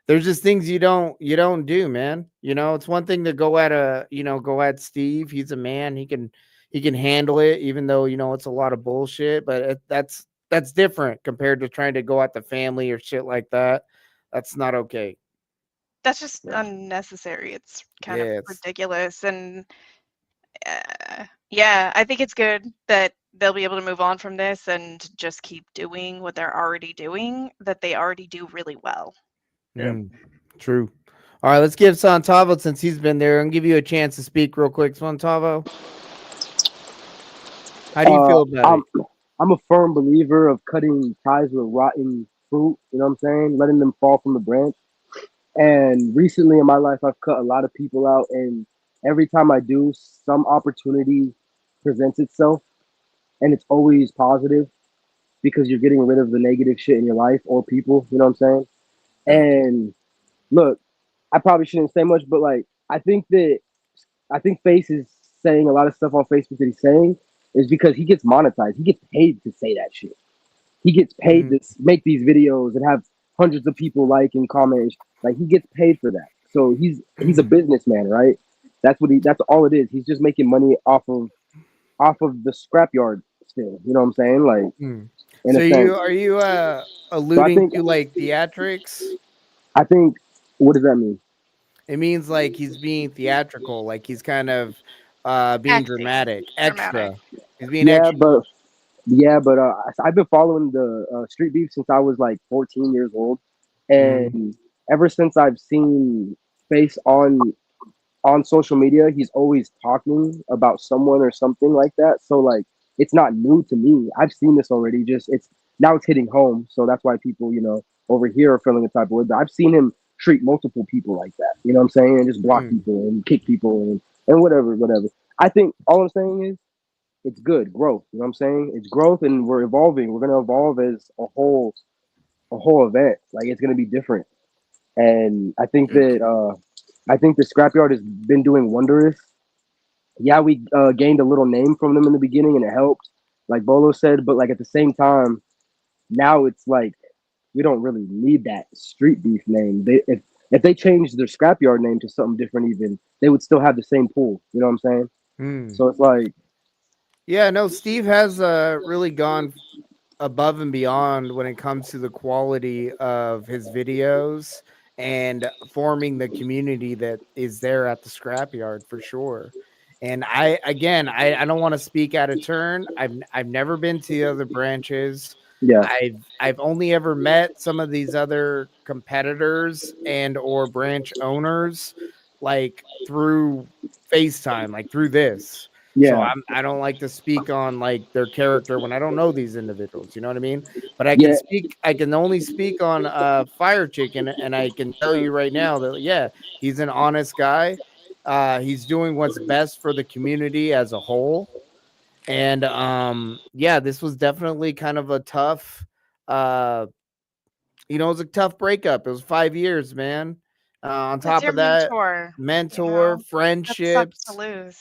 there's just things you don't do, man. It's one thing to go at Steve. He's a man. He can handle it, even though it's a lot of bullshit. But that's different compared to trying to go at the family or shit like that. That's not okay. that's just Yeah. unnecessary. It's kind of Yeah, it's ridiculous. And yeah, I think it's good that they'll be able to move on from this and just keep doing what they're already doing, that they already do really well. Yeah. true. All right, let's give Santavo since he's been there and give you a chance to speak real quick. Santavo, how do you feel about I'm it? I'm a firm believer of cutting ties with rotten fruit. You know what I'm saying? Letting them fall from the branch. And recently in my life, I've cut a lot of people out, and every time I do, some opportunity presents itself, and it's always positive because you're getting rid of the negative shit in your life or people. You know what I'm saying? Yeah. And look, I probably shouldn't say much, but like I think Face is saying a lot of stuff on Facebook that he's saying is because he gets monetized. He gets paid to say that shit. He gets paid Mm, to make these videos and have hundreds of people like and comment. Like he gets paid for that. So he's a businessman, right? That's all it is. He's just making money off of the scrapyard still. You know what I'm saying? Like, Hmm. in So a sense. are you So I alluding think to like theatrics? I think what does that mean? It means like he's being theatrical, like he's kind of being Acting. dramatic, Dramatic. extra. He's being Yeah, extra. but I've been following the street beef since I was like 14 years old, Mhm. and ever since I've seen Face on social media, he's always talking about someone or something like that. So like, it's not new to me. I've seen this already. Just it's now it's hitting home, so that's why people, over here are feeling the type of way. But I've seen him treat multiple people like that. You know what I'm saying? And just block Mm. people and kick people and whatever. I think all I'm saying is it's good growth. You know what I'm saying? It's growth, and we're evolving. We're gonna evolve as a whole event. Like it's gonna be different. And I think the scrapyard has been doing wondrous. Yeah, we gained a little name from them in the beginning, and it helped, like Bolo said. But like at the same time, now it's like we don't really need that street beef name. If they changed their scrapyard name to something different, even they would still have the same pool. You know what I'm saying? Mm. So it's like, Yeah, no, Steve has really gone above and beyond when it comes to the quality of his videos and forming the community that is there at the scrapyard for sure. And I don't want to speak out of turn. I've never been to the other branches. yeah, I've only ever met some of these other competitors and or branch owners like through FaceTime, like through this. So yeah, I don't like to speak on like their character when I don't know these individuals. You know what I mean? But yeah, I can only speak on Fire Chicken, and I can tell you right now that yeah, he's an honest guy. He's doing what's best for the community as a whole. And yeah, this was definitely kind of a tough uh it was a tough breakup. It was 5 years, man. On That's top your of that, mentor, mentor, That sucks to friendships, lose.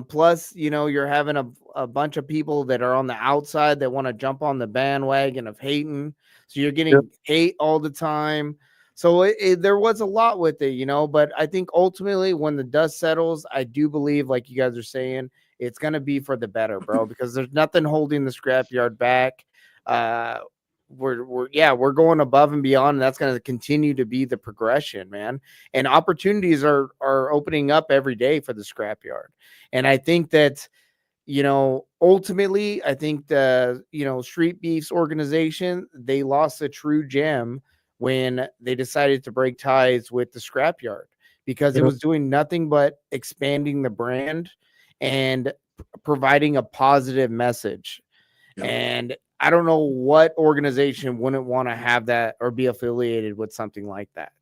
plus, you're having a bunch of people that are on the outside that want to jump on the bandwagon of hating. So you're yep, getting hate all the time. So there was a lot with it, but I think ultimately when the dust settles, I do believe, like you guys are saying, it's going to be for the better, bro, because there's nothing holding the scrapyard back. Uh, we're going above and beyond, and that's going to continue to be the progression, man. And opportunities are opening up every day for the scrapyard. And I think that ultimately, I think the Street Beefs organization, they lost a true gem when they decided to break ties with the scrapyard, because it yep, was doing nothing but expanding the brand and providing a positive message. Yep. And I don't know what organization wouldn't want to have that or be affiliated with something like that,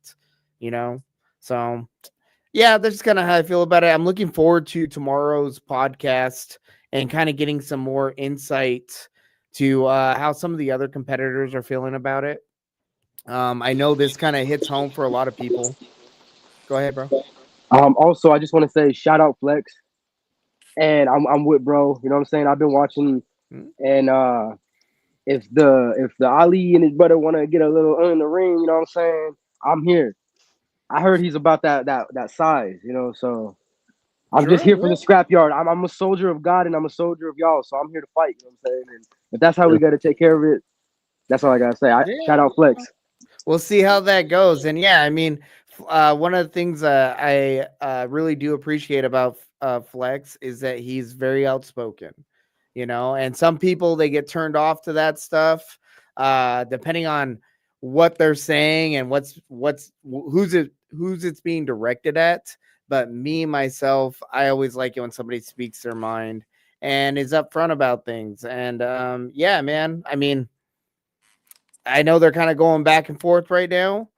you know? So, yeah, that's kind of how I feel about it. I'm looking forward to tomorrow's podcast and kind of getting some more insight to how some of the other competitors are feeling about it. I know this kind of hits home for a lot of people. Go ahead, bro. Also, I just want to say shout out Flex, and I'm with bro. You know what I'm saying? I've been watching, Mm. and if the Ali and his brother want to get a little in the ring, you know what I'm saying? I'm here. I heard he's about that size, so I'm just Sure. here for Yeah. the scrapyard. I'm a soldier of God and I'm a soldier of y'all, so I'm here to fight. You know what I'm saying? And if that's how we got to take care of it, that's all I gotta say. Shout Yeah. out Flex. We'll see how that goes. And yeah, I mean, one of the things I really do appreciate about Flex is that he's very outspoken, and some people they get turned off to that stuff, depending on what they're saying and who's it's being directed at. But me myself, I always like it when somebody speaks their mind and is upfront about things. And yeah, man, I mean, I know they're kind of going back and forth right now.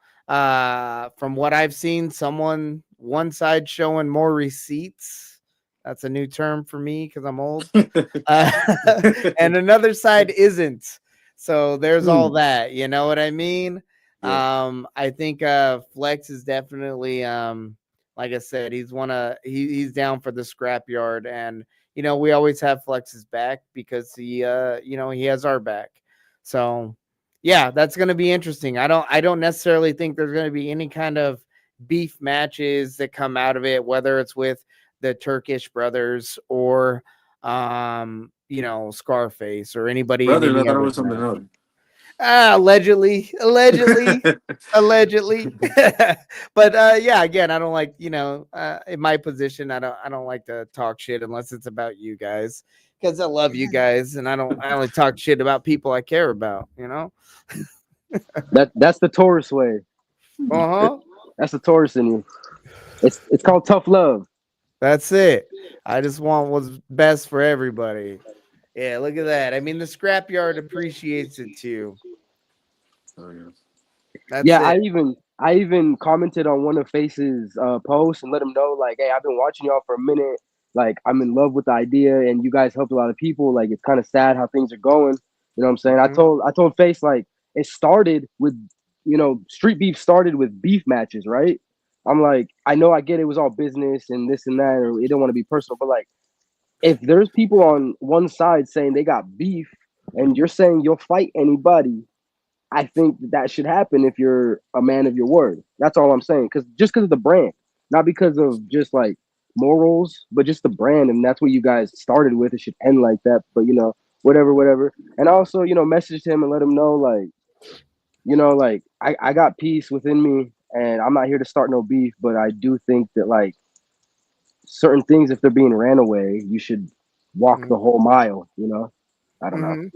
From what I've seen, one side showing more receipts. That's a new term for me because I'm old. Uh, and another side isn't. So there's all that. You know what I mean? Yeah. I think Flex is definitely like I said, he's down for the scrapyard, and we always have Flex's back because he has our back. So yeah, that's going to be interesting. I don't necessarily think there's going to be any kind of beef matches that come out of it, whether it's with the Turkish brothers or Scarface or anybody in Brothers, I any thought it other was something brand. else. Allegedly. But yeah, again, I don't like, in my position, I don't like to talk shit unless it's about you guys, because I love you guys, and I only talk shit about people I care about. That's the Taurus way. Uh-huh. That's the Taurus in you. It's called tough love. That's it. I just want what's best for everybody. Yeah, look at that. I mean, the scrapyard appreciates it too. Oh, yeah. That's Yeah, it. I even commented on one of Face's posts and let him know, like, hey, I've been watching y'all for a minute. Like, I'm in love with the idea, and you guys helped a lot of people. Like, it's kind of sad how things are going. You know what I'm saying? Mhm. I told Face, like, it started with, street beef started with beef matches, right? I'm like, I know, I get it was all business and this and that, or it didn't want to be personal, but like, if there's people on one side saying they got beef, and you're saying you'll fight anybody, I think that should happen if you're a man of your word. That's all I'm saying. Because of the brand, not because of just like morals, but just the brand, and that's what you guys started with. It should end like that. But whatever, whatever. And also, messaged him and let him know, like, like I got peace within me, and I'm not here to start no beef. But I do think that, like, certain things, if they're being ran away, you should walk the whole mile. I don't know. Mhm.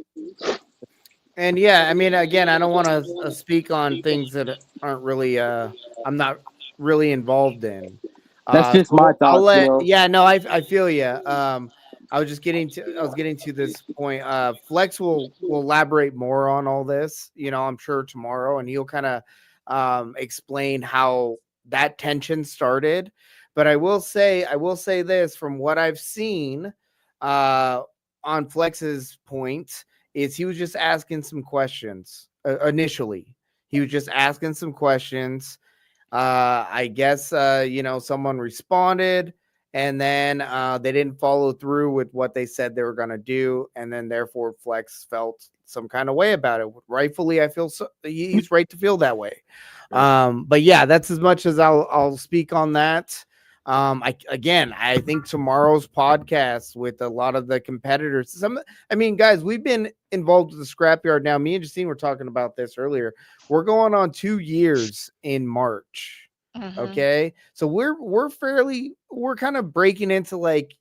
And yeah, I mean, again, I don't want to speak on things that aren't really I'm not really involved in. That's just my So I'll thoughts. let yeah, no, I feel you. I was getting to this point. Flex will elaborate more on all this, I'm sure tomorrow, and he'll kind of explain how that tension started. But I will say this from what I've seen uh on Flex's point is he was just asking some questions initially. He was just asking some questions. I guess someone responded, and then they didn't follow through with what they said they were going to do, and then therefore Flex felt some kind of way about it. Rightfully, I feel he's right to feel that way. But yeah, that's as much as I'll speak on that. I think tomorrow's podcast with a lot of the competitors. I mean, guys, we've been involved with the scrapyard now. Me and Justine were talking about this earlier. We're going on 2 years in March. Mm-hmm. Okay. So we're kind of breaking into, like,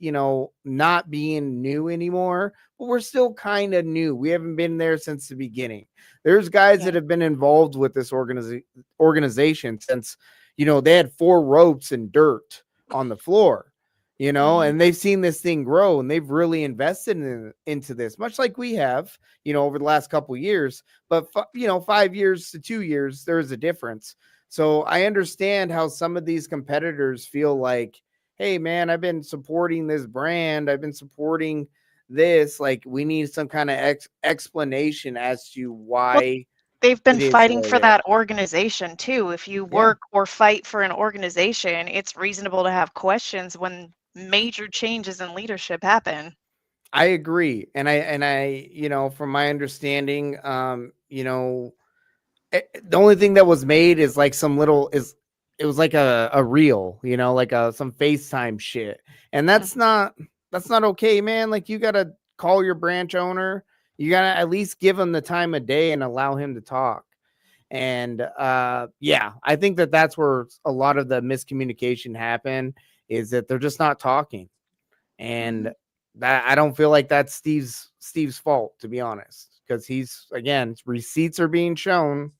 not being new anymore, but we're still kind of new. We haven't been there since the beginning. There's guys that Yeah. have been involved with this organization since, they had 4 ropes and dirt on the floor, Mm-hmm. and they've seen this thing grow, and they've really invested into this, much like we have, over the last couple years. But 5 years to 2 years, there is a difference. So I understand how some of these competitors feel like, hey man, I've been supporting this brand, I've been supporting this, like, we need some kind of explanation as to Well, why they've been it is the fighting way for it is. that organization too. If you Yeah, work or fight for an organization, it's reasonable to have questions when major changes in leadership happen. I agree. And I from my understanding, the only thing that was made is like some little is it was like a reel, like some FaceTime shit. And Mm. that's not okay, man. Like, you gotta call your branch owner. You gotta at least give him the time of day and allow him to talk. And yeah, I think that's where a lot of the miscommunication happened, is that they're just not talking. And that, I don't feel like that's Steve's fault, to be honest, because he's, again, receipts are being shown.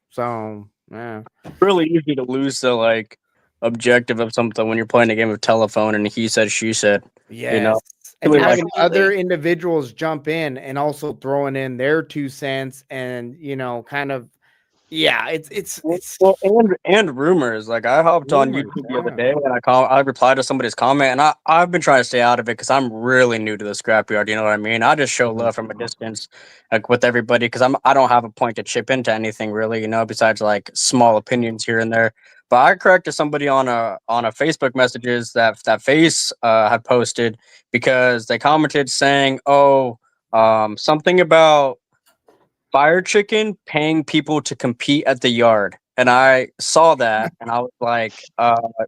So yeah. Really easy to lose the like objective of something when you're playing a game of telephone and he said, she said, you know, Yes. And really like having other Absolutely. individuals jump in and also throwing in their 2 cents, and kind of, yeah, it's well, and rumors. Like I hopped on rumors. YouTube the other Yeah. day and I replied to somebody's comment and I've been trying to stay out of it because I'm really new to the scrapyard. You know what I mean? I just show Mhm. love from a distance, like with everybody, because I don't have a point to chip into anything really. You know, besides like small opinions here and there. But I corrected somebody on a Facebook messages that Face had posted because they commented saying, "Oh, something about." Fire Chicken paying people to compete at the yard. And I saw that and I was like,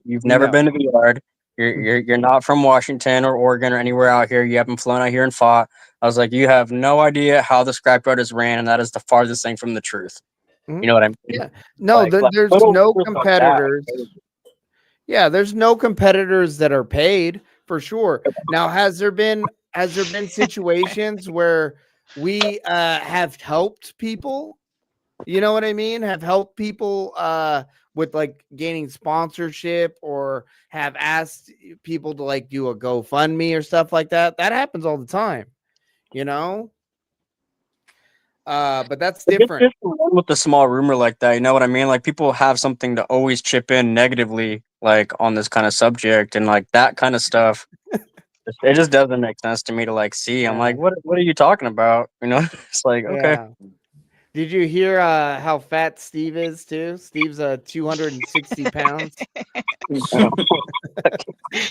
you've never No. been to the yard. You're not from Washington or Oregon or anywhere out here. You haven't flown out here and fought. I was like, you have no idea how the scrapyard is ran, and that is the farthest thing from the truth. You know what I mean? Yeah. No, there's little no rumors like that, competitors. Yeah, there's no competitors that are paid for sure. Now, has there been situations where we have helped people? You know what I mean? Have helped people with like gaining sponsorship, or have asked people to like do a GoFundMe or stuff like that. That happens all the time, you know? But that's different. Just run with the small rumor like that. You know what I mean? Like people have something to always chip in negatively, like on this kind of subject and like that kind of stuff. It just doesn't make sense to me to like see. I'm like, what are you talking about? You know, it's like okay. Yeah. Did you hear how fat Steve is too? Steve's 260 pounds.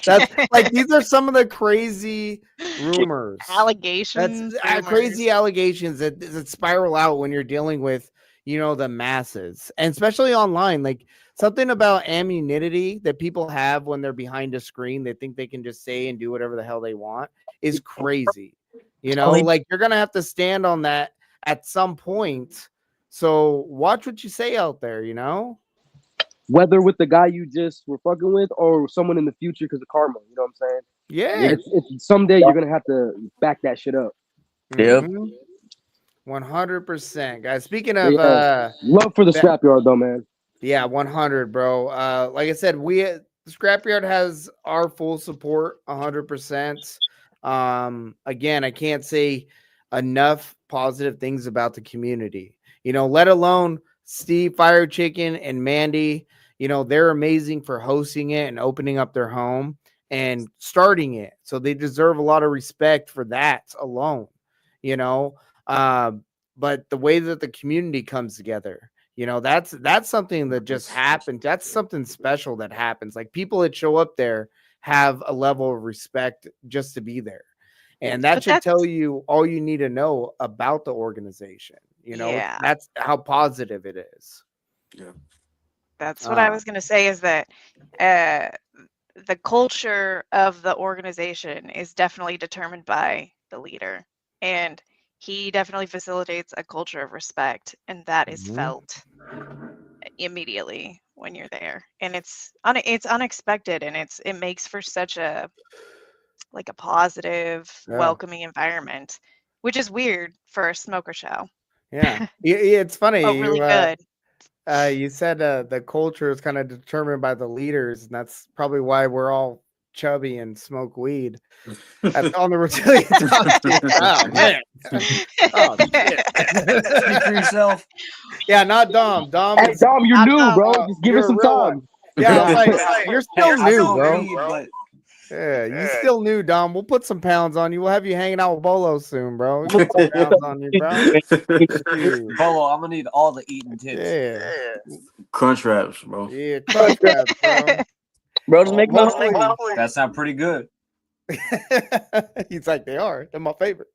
That's like, these are some of the crazy rumors, Allegations, That's crazy allegations that spiral out when you're dealing with, you know, the masses, and especially online. Like something about anonymity that people have when they're behind a screen, they think they can just say and do whatever the hell they want, is crazy. You know, like you're gonna have to stand on that at some point. So watch what you say out there, you know? Whether with the guy you just were fucking with or someone in the future because of karma. You know what I'm saying? Yeah. It's someday you're gonna have to back that shit up. Yep. 100%, guys. Speaking But of yeah, love for the scrapyard though, man. yeah, 100, bro. Like I said, the Scrapyard has our full support, 100%. Again, I can't say enough positive things about the community. You know, let alone Steve, Fire Chicken, and Mandy. You know, they're amazing for hosting it and opening up their home and starting it. So they deserve a lot of respect for that alone. You know, but the way that the community comes together, you know, that's something that just happened. That's something special that happens. Like people that show up there have a level of respect just to be there. And that should tell you all you need to know about the organization. You know, that's how positive it is. Yeah. That's what I was going to say, is that the culture of the organization is definitely determined by the leader. And he definitely facilitates a culture of respect, and that is felt immediately when you're there. And it's unexpected, and it makes for such a positive, welcoming environment, which is weird for a smoker show. Yeah. It's funny. But really good. You said the culture is kind of determined by the leaders, and that's probably why we're all chubby and smoke weed. That's on the Reptilian Talk team. Oh man. Oh shit. Speak for yourself. Yeah, not Dom. Dom, Hey, Dom, you're new, bro. Just give it some time. Yeah, like, you're still new, bro. Weed, but Yeah, you still new, Dom. We'll put some pounds on you. We'll have you hanging out with Bolo soon, bro. We'll put some pounds on you, bro. Dude. Bolo, I'm gonna need all the eating tips. Yeah. Crunch wraps, bro. Yeah, crunch wraps, bro. Bro, just make money. That sounds pretty good. He's like, they are. They're my favorite.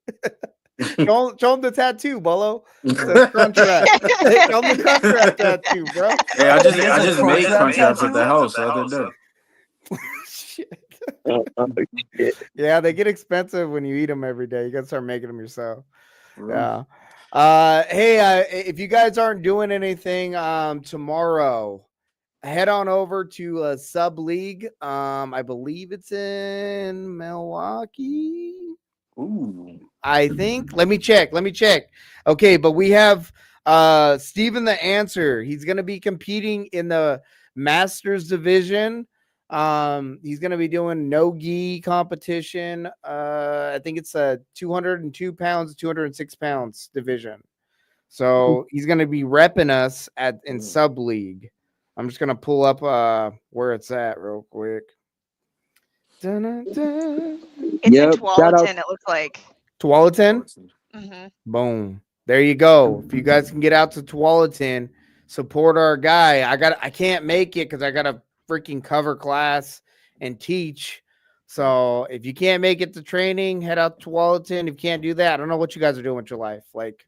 show him the tattoo, Bolo. The crunch wrap. Show him the crunch wrap tattoo, bro. Hey, I just made crunch wraps at the house the other day. Shit. Yeah, they get expensive when you eat them every day. You gotta start making them yourself. Yeah. Hey, if you guys aren't doing anything tomorrow, head on over to Sub League. I believe it's in Milwaukee. Ooh. I think. Let me check. Okay, but we have Steven the Answer. He's gonna be competing in the Masters division. He's gonna be doing no gi competition. I think it's a 202 pounds, 206 pounds division. So he's gonna be repping us in Sub League. I'm just gonna pull up where it's at real quick. It's in Tualatin, it looks like. Tualatin? Mm-hmm. Boom. There you go. If you guys can get out to Tualatin, support our guy. I can't make it because I got a freaking cover class and teach. So if you can't make it to training, head out to Tualatin. If you can't do that, I don't know what you guys are doing with your life. Like,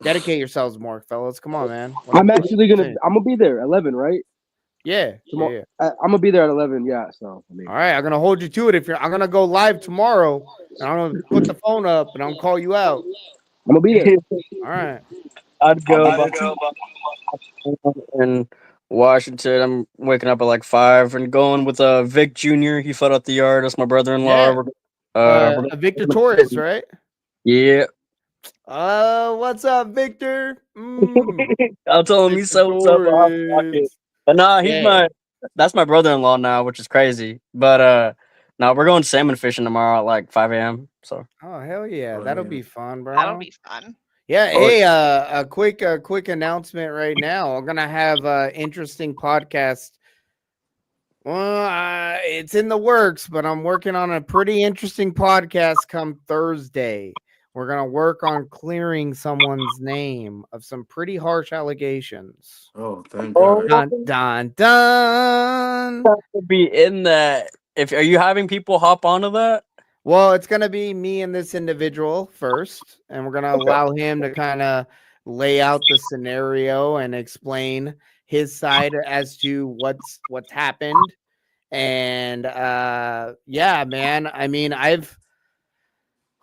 dedicate yourselves more, fellas. Come on, man. I'm gonna be there 11, right? Yeah, yeah, Tomorrow, yeah. I'm gonna be there at 11. Yeah, so I mean, All right, I'm gonna hold you to it. If you're, I'm gonna go live tomorrow, and I'm gonna put the phone up, and I'm gonna call you out. I'm gonna be there. All right. I'd I'll go be by there too. in Washington. I'm waking up at like 5 and going with Vic Jr. He filled out the yard. That's my brother-in-law. Yeah. We're Victor Torres, right? yeah. What's up, Victor? I'll tell him he's Victor so hot pocket. Torres. But nah, Yeah. that's my brother-in-law now, which is crazy. But no, we're going salmon fishing tomorrow at like 5 a.m. So Oh hell yeah, Oh, that'll yeah. be fun, bro. That'll be fun. Yeah. Oh, Hey, a quick announcement right now. I'm gonna have interesting podcast. Well, it's in the works, but I'm working on a pretty interesting podcast come Thursday. We're gonna work on clearing someone's name of some pretty harsh allegations. Oh, thank oh, God. Dun dun dun. to be in that. If are you having people hop onto that? Well, it's gonna be me and this individual first, and we're gonna allow him to kind of lay out the scenario and explain his side as to what's happened. And yeah, man. I mean,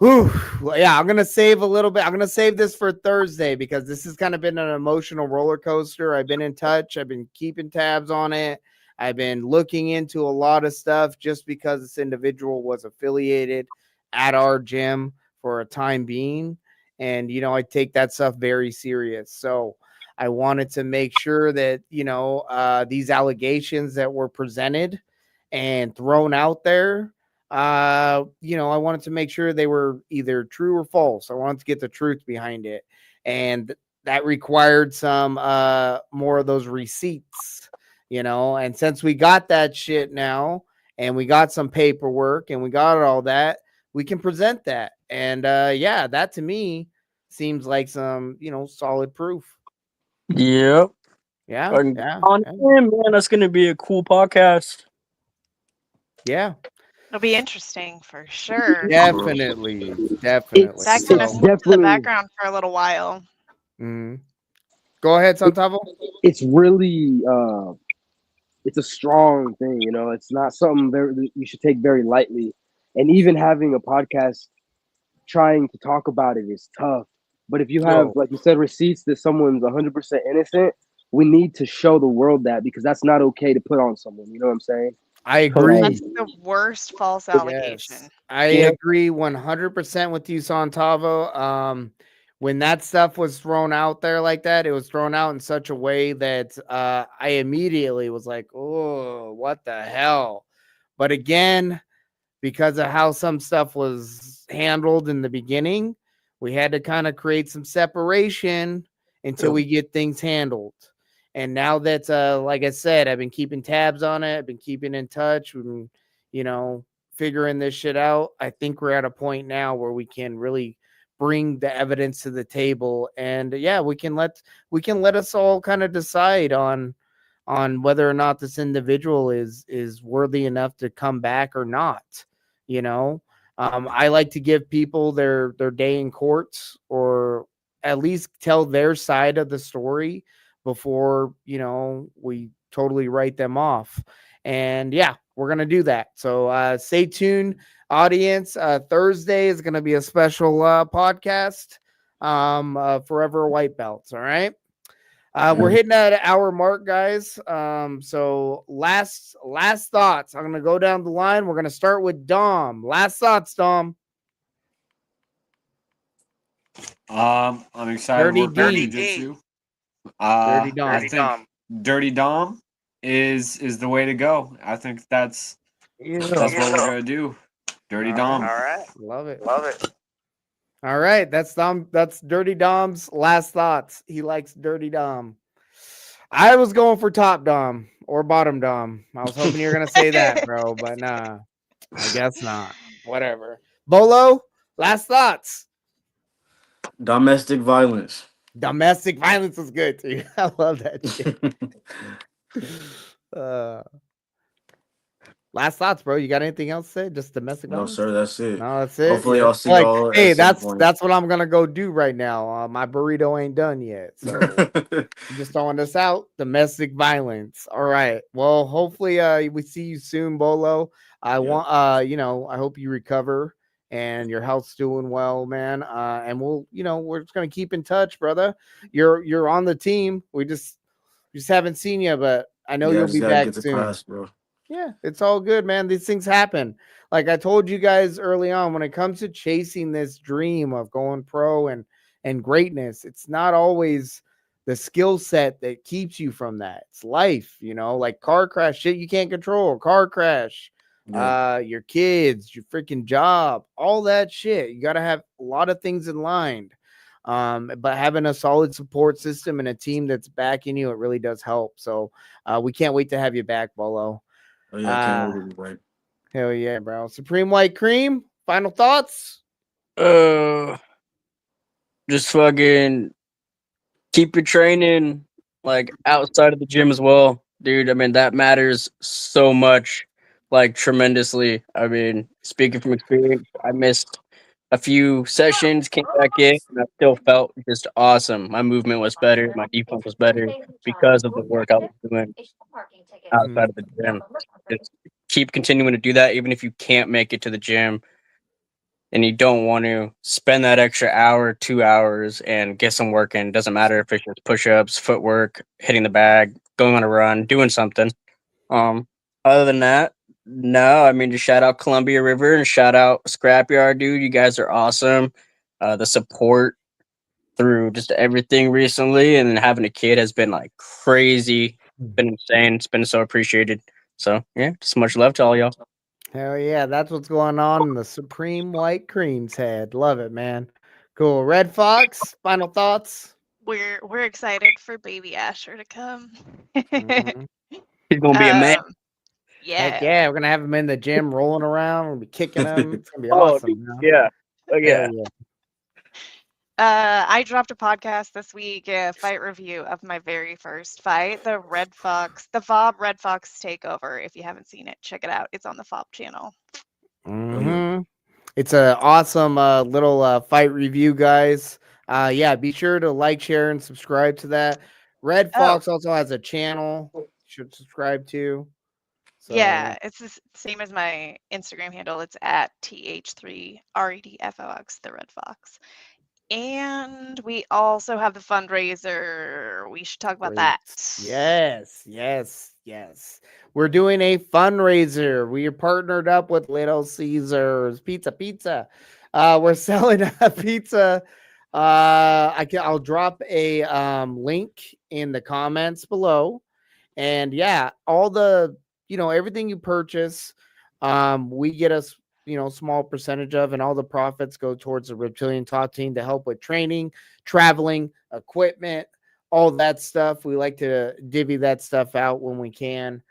yeah, I'm gonna save a little bit. I'm gonna save this for Thursday because this has kind of been an emotional roller coaster. I've been in touch. I've been keeping tabs on it. I've been looking into a lot of stuff just because this individual was affiliated at our gym for a time being. And, I take that stuff very serious. So I wanted to make sure that, these allegations that were presented and thrown out there, I wanted to make sure they were either true or false. I wanted to get the truth behind it. And that required some more of those receipts, and since we got that shit now and we got some paperwork and we got all that, we can present that. And yeah, that to me seems like some, solid proof. Yep. Yeah, And yeah, on yeah, him, man, that's gonna be a cool podcast. yeah. It'll be interesting for sure. Definitely, definitely. That It's kind of it's So, slipped to the definitely background for a little while. go ahead, Santavo. it's really it's a strong thing. It's not something very you should take very lightly. And even having a podcast trying to talk about it is tough. But if you have, Yo, like you said, receipts that someone's 100% innocent, we need to show the world that because that's not okay to put on someone. You know what I'm saying? I agree. That's the worst false allegation. Yes, I Yeah. agree 100% with you, Santavo. When that stuff was thrown out there like that, it was thrown out in such a way that I immediately was like, "Oh, what the hell?" But again, because of how some stuff was handled in the beginning, we had to kind of create some separation until we get things handled. And now that, like I said, I've been keeping tabs on it. I've been keeping in touch and, figuring this shit out. I think we're at a point now where we can really bring the evidence to the table. And yeah, we can let us all kind of decide on whether or not this individual is worthy enough to come back or not. you know I like to give people their day in court, or at least tell their side of the story before we totally write them off. And yeah, we're gonna do that. So stay tuned, audience. Thursday is gonna be a special podcast, forever white belts. All right. We're hitting that hour mark, guys. So last thoughts. I'm gonna go down the line. We're gonna start with Dom. Last thoughts, Dom. I'm excited Dirty to work on D. jiu-jitsu. Dirty Dom. I think Dirty Dom is the way to go. I think that's what we're gonna do. Dirty All Dom. right. Love it. All right. That's Dom. That's Dirty Dom's last thoughts. He likes Dirty Dom. I was going for top Dom or bottom Dom. I was hoping you were gonna say that, bro, but nah. I guess not. Whatever. Bolo, last thoughts. Domestic violence. Domestic violence is good too. I love that shit. Uh, Last thoughts, bro. You got anything else to say? Just domestic No, violence? sir. That's it. No, that's it. Hopefully, Yeah. I'll see Like, y'all at hey, some that's point. that's what I'm gonna go do right now. My burrito ain't done yet, so I'm just throwing this out. Domestic violence. All right. Well, hopefully, we see you soon, Bolo. I Yeah. want, I hope you recover and your health's doing well, man. And we're just gonna keep in touch, brother. You're on the team. We just haven't seen you, but I know Yeah, I you'll just be gotta back get to soon. class, bro. Yeah, it's all good, man. These things happen. Like I told you guys early on, when it comes to chasing this dream of going pro and greatness, it's not always the skill set that keeps you from that. It's life, like car crash, shit you can't control, car crash, Yeah. your kids, your freaking job, all that shit. You got to have a lot of things in line. But having a solid support system and a team that's backing you, it really does help. So we can't wait to have you back, Bolo. Oh yeah, I can't wait Uh to be back. hell yeah, bro. Supreme White Cream. Final thoughts? Uh, just fucking keep your training like outside of the gym as well, dude. I mean, that matters so much, like tremendously. I mean, speaking from experience, I missed a few sessions, came back in, and I still felt just awesome. My movement was better, my defense was better because of the work I was doing outside of the gym. Just keep continuing to do that, even if you can't make it to the gym and you don't want to spend that extra hour, 2 hours, and get some work in. Doesn't matter if it's just push-ups, footwork, hitting the bag, going on a run, doing something. Um, Other than that, no. I mean, just shout out Columbia River and shout out Scrapyard, dude. You guys are awesome. The support through just everything recently, and then having a kid has been like crazy. Been insane. It's been so appreciated. So yeah, just much love to all y'all. Hell yeah, that's what's going on in the Supreme White Cream's head. Love it, man. Cool. Red Fox, final thoughts? We're excited for baby Asher to come. Mhm. He's gonna be a man. um, Heck yeah. yeah, we're gonna have him in the gym rolling around. We'll be kicking him. It's gonna be Oh, dude, awesome, man. yeah. Oh Hell yeah. yeah. I dropped a podcast this week, a fight review of my very first fight, the F.A.W.B Red Fox takeover. If you haven't seen it, check it out. It's on the F.A.W.B channel. Oh yeah. Mm-hmm. It's a awesome little fight review, guys. Yeah, be sure to like, share, and subscribe to that. Red Oh, Fox also has a channel you should subscribe to. So yeah. yeah, it's the same as my Instagram handle. It's at th3redfox, the Red Fox. And we also have the fundraiser. We should talk about Great. that. Yes, yes, yes. We're doing a fundraiser. We are partnered up with Little Caesars Pizza. We're selling a pizza. I'll drop a link in the comments below. And yeah, all the everything you purchase, we get a small percentage of, and all the profits go towards the Reptilian Talk team to help with training, traveling, equipment, all that stuff. We like to divvy that stuff out when we can.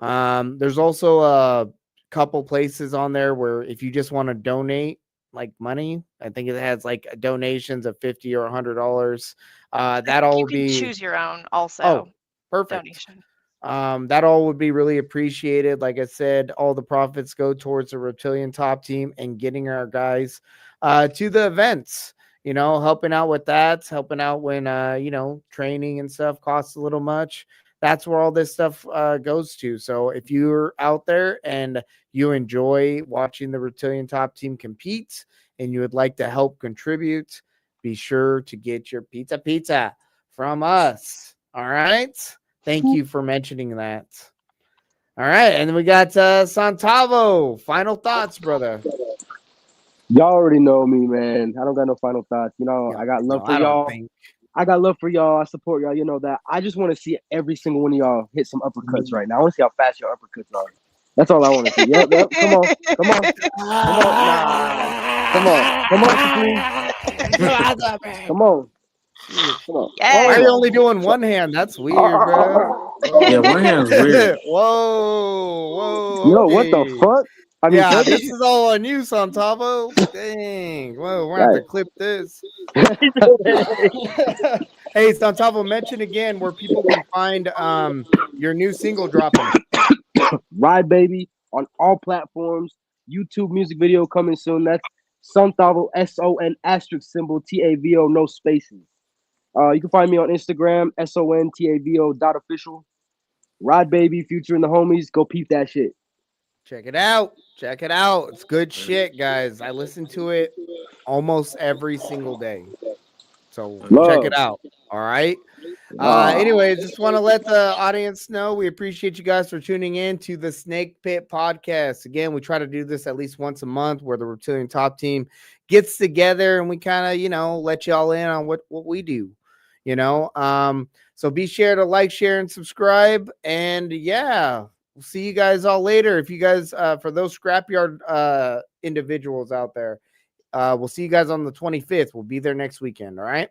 There's also a couple places on there where if you just want to donate like money, I think it has like donations of $50 or $100. I That think all you would can be choose your own also perfect. donation. That all would be really appreciated. Like I said, all the profits go towards the Reptilian Top team and getting our guys to the events. Helping out with that, helping out when training and stuff costs a little much. That's where all this stuff goes to. So if you're out there and you enjoy watching the Reptilian Top team compete and you would like to help contribute, be sure to get your pizza from us. All right. Thank you for mentioning that. All right, and then we got Santavo. Final thoughts, brother. Y'all already know me, man. I don't got no final thoughts. I got love No, for I don't y'all. think. I got love for y'all. I support y'all. You know that. I just want to see every single one of y'all hit some uppercuts right now. I want to see how fast your uppercuts are. That's all I want to see. Yep. Come on. Nah. Come on, Supreme. Come on. Shit. Come on. Why are Hold you Yes. only on. doing one hand? That's weird, bro. Yeah, one hand's weird. Whoa. Yo, what the Okay. fuck? I mean, Yeah, first, this is all on you, Santavo. Dang. Well, we're gonna have to guys. clip this. Hey, Santavo, mention again where people can find your new single dropping. Ride, baby. on all platforms. YouTube music video coming soon. That's Suntavo, SON asterisk symbol TAVO, no spaces. You can find me on Instagram, SONTAVO.official. Rod Baby, Future and the homies. Go peep that shit. Check it out. Check it out. It's good shit, guys. I listen to it almost every single day. So check it Love. out. All right. Ah. Anyways, just want to let the audience know we appreciate you guys for tuning in to the Snake Pit podcast. Again, we try to do this at least once a month where the Reptilian Top Team gets together and we kind of, let y'all in on what we do, So be sure to like, share, and subscribe. And yeah, we'll see you guys all later. If you guys, for those scrapyard individuals out there, we'll see you guys on the 25th. We'll be there next weekend. All right.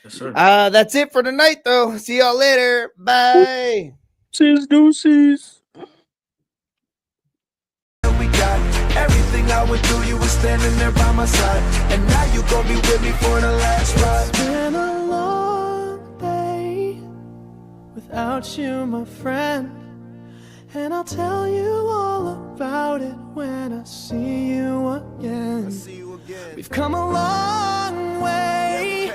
Yes, sir. That's it for tonight, though. See y'all later. Bye. Deuces, deuces. We got everything I went through, you were standing there by my side, and now you gon' be with me for the last ride. It's been a long day without you, my friend, and I'll tell you all about it when I see you again. We've come a long way,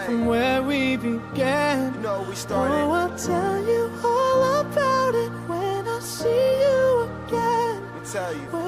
from where we began. We started. Oh, I'll tell you all about it when I see you again. Tell you.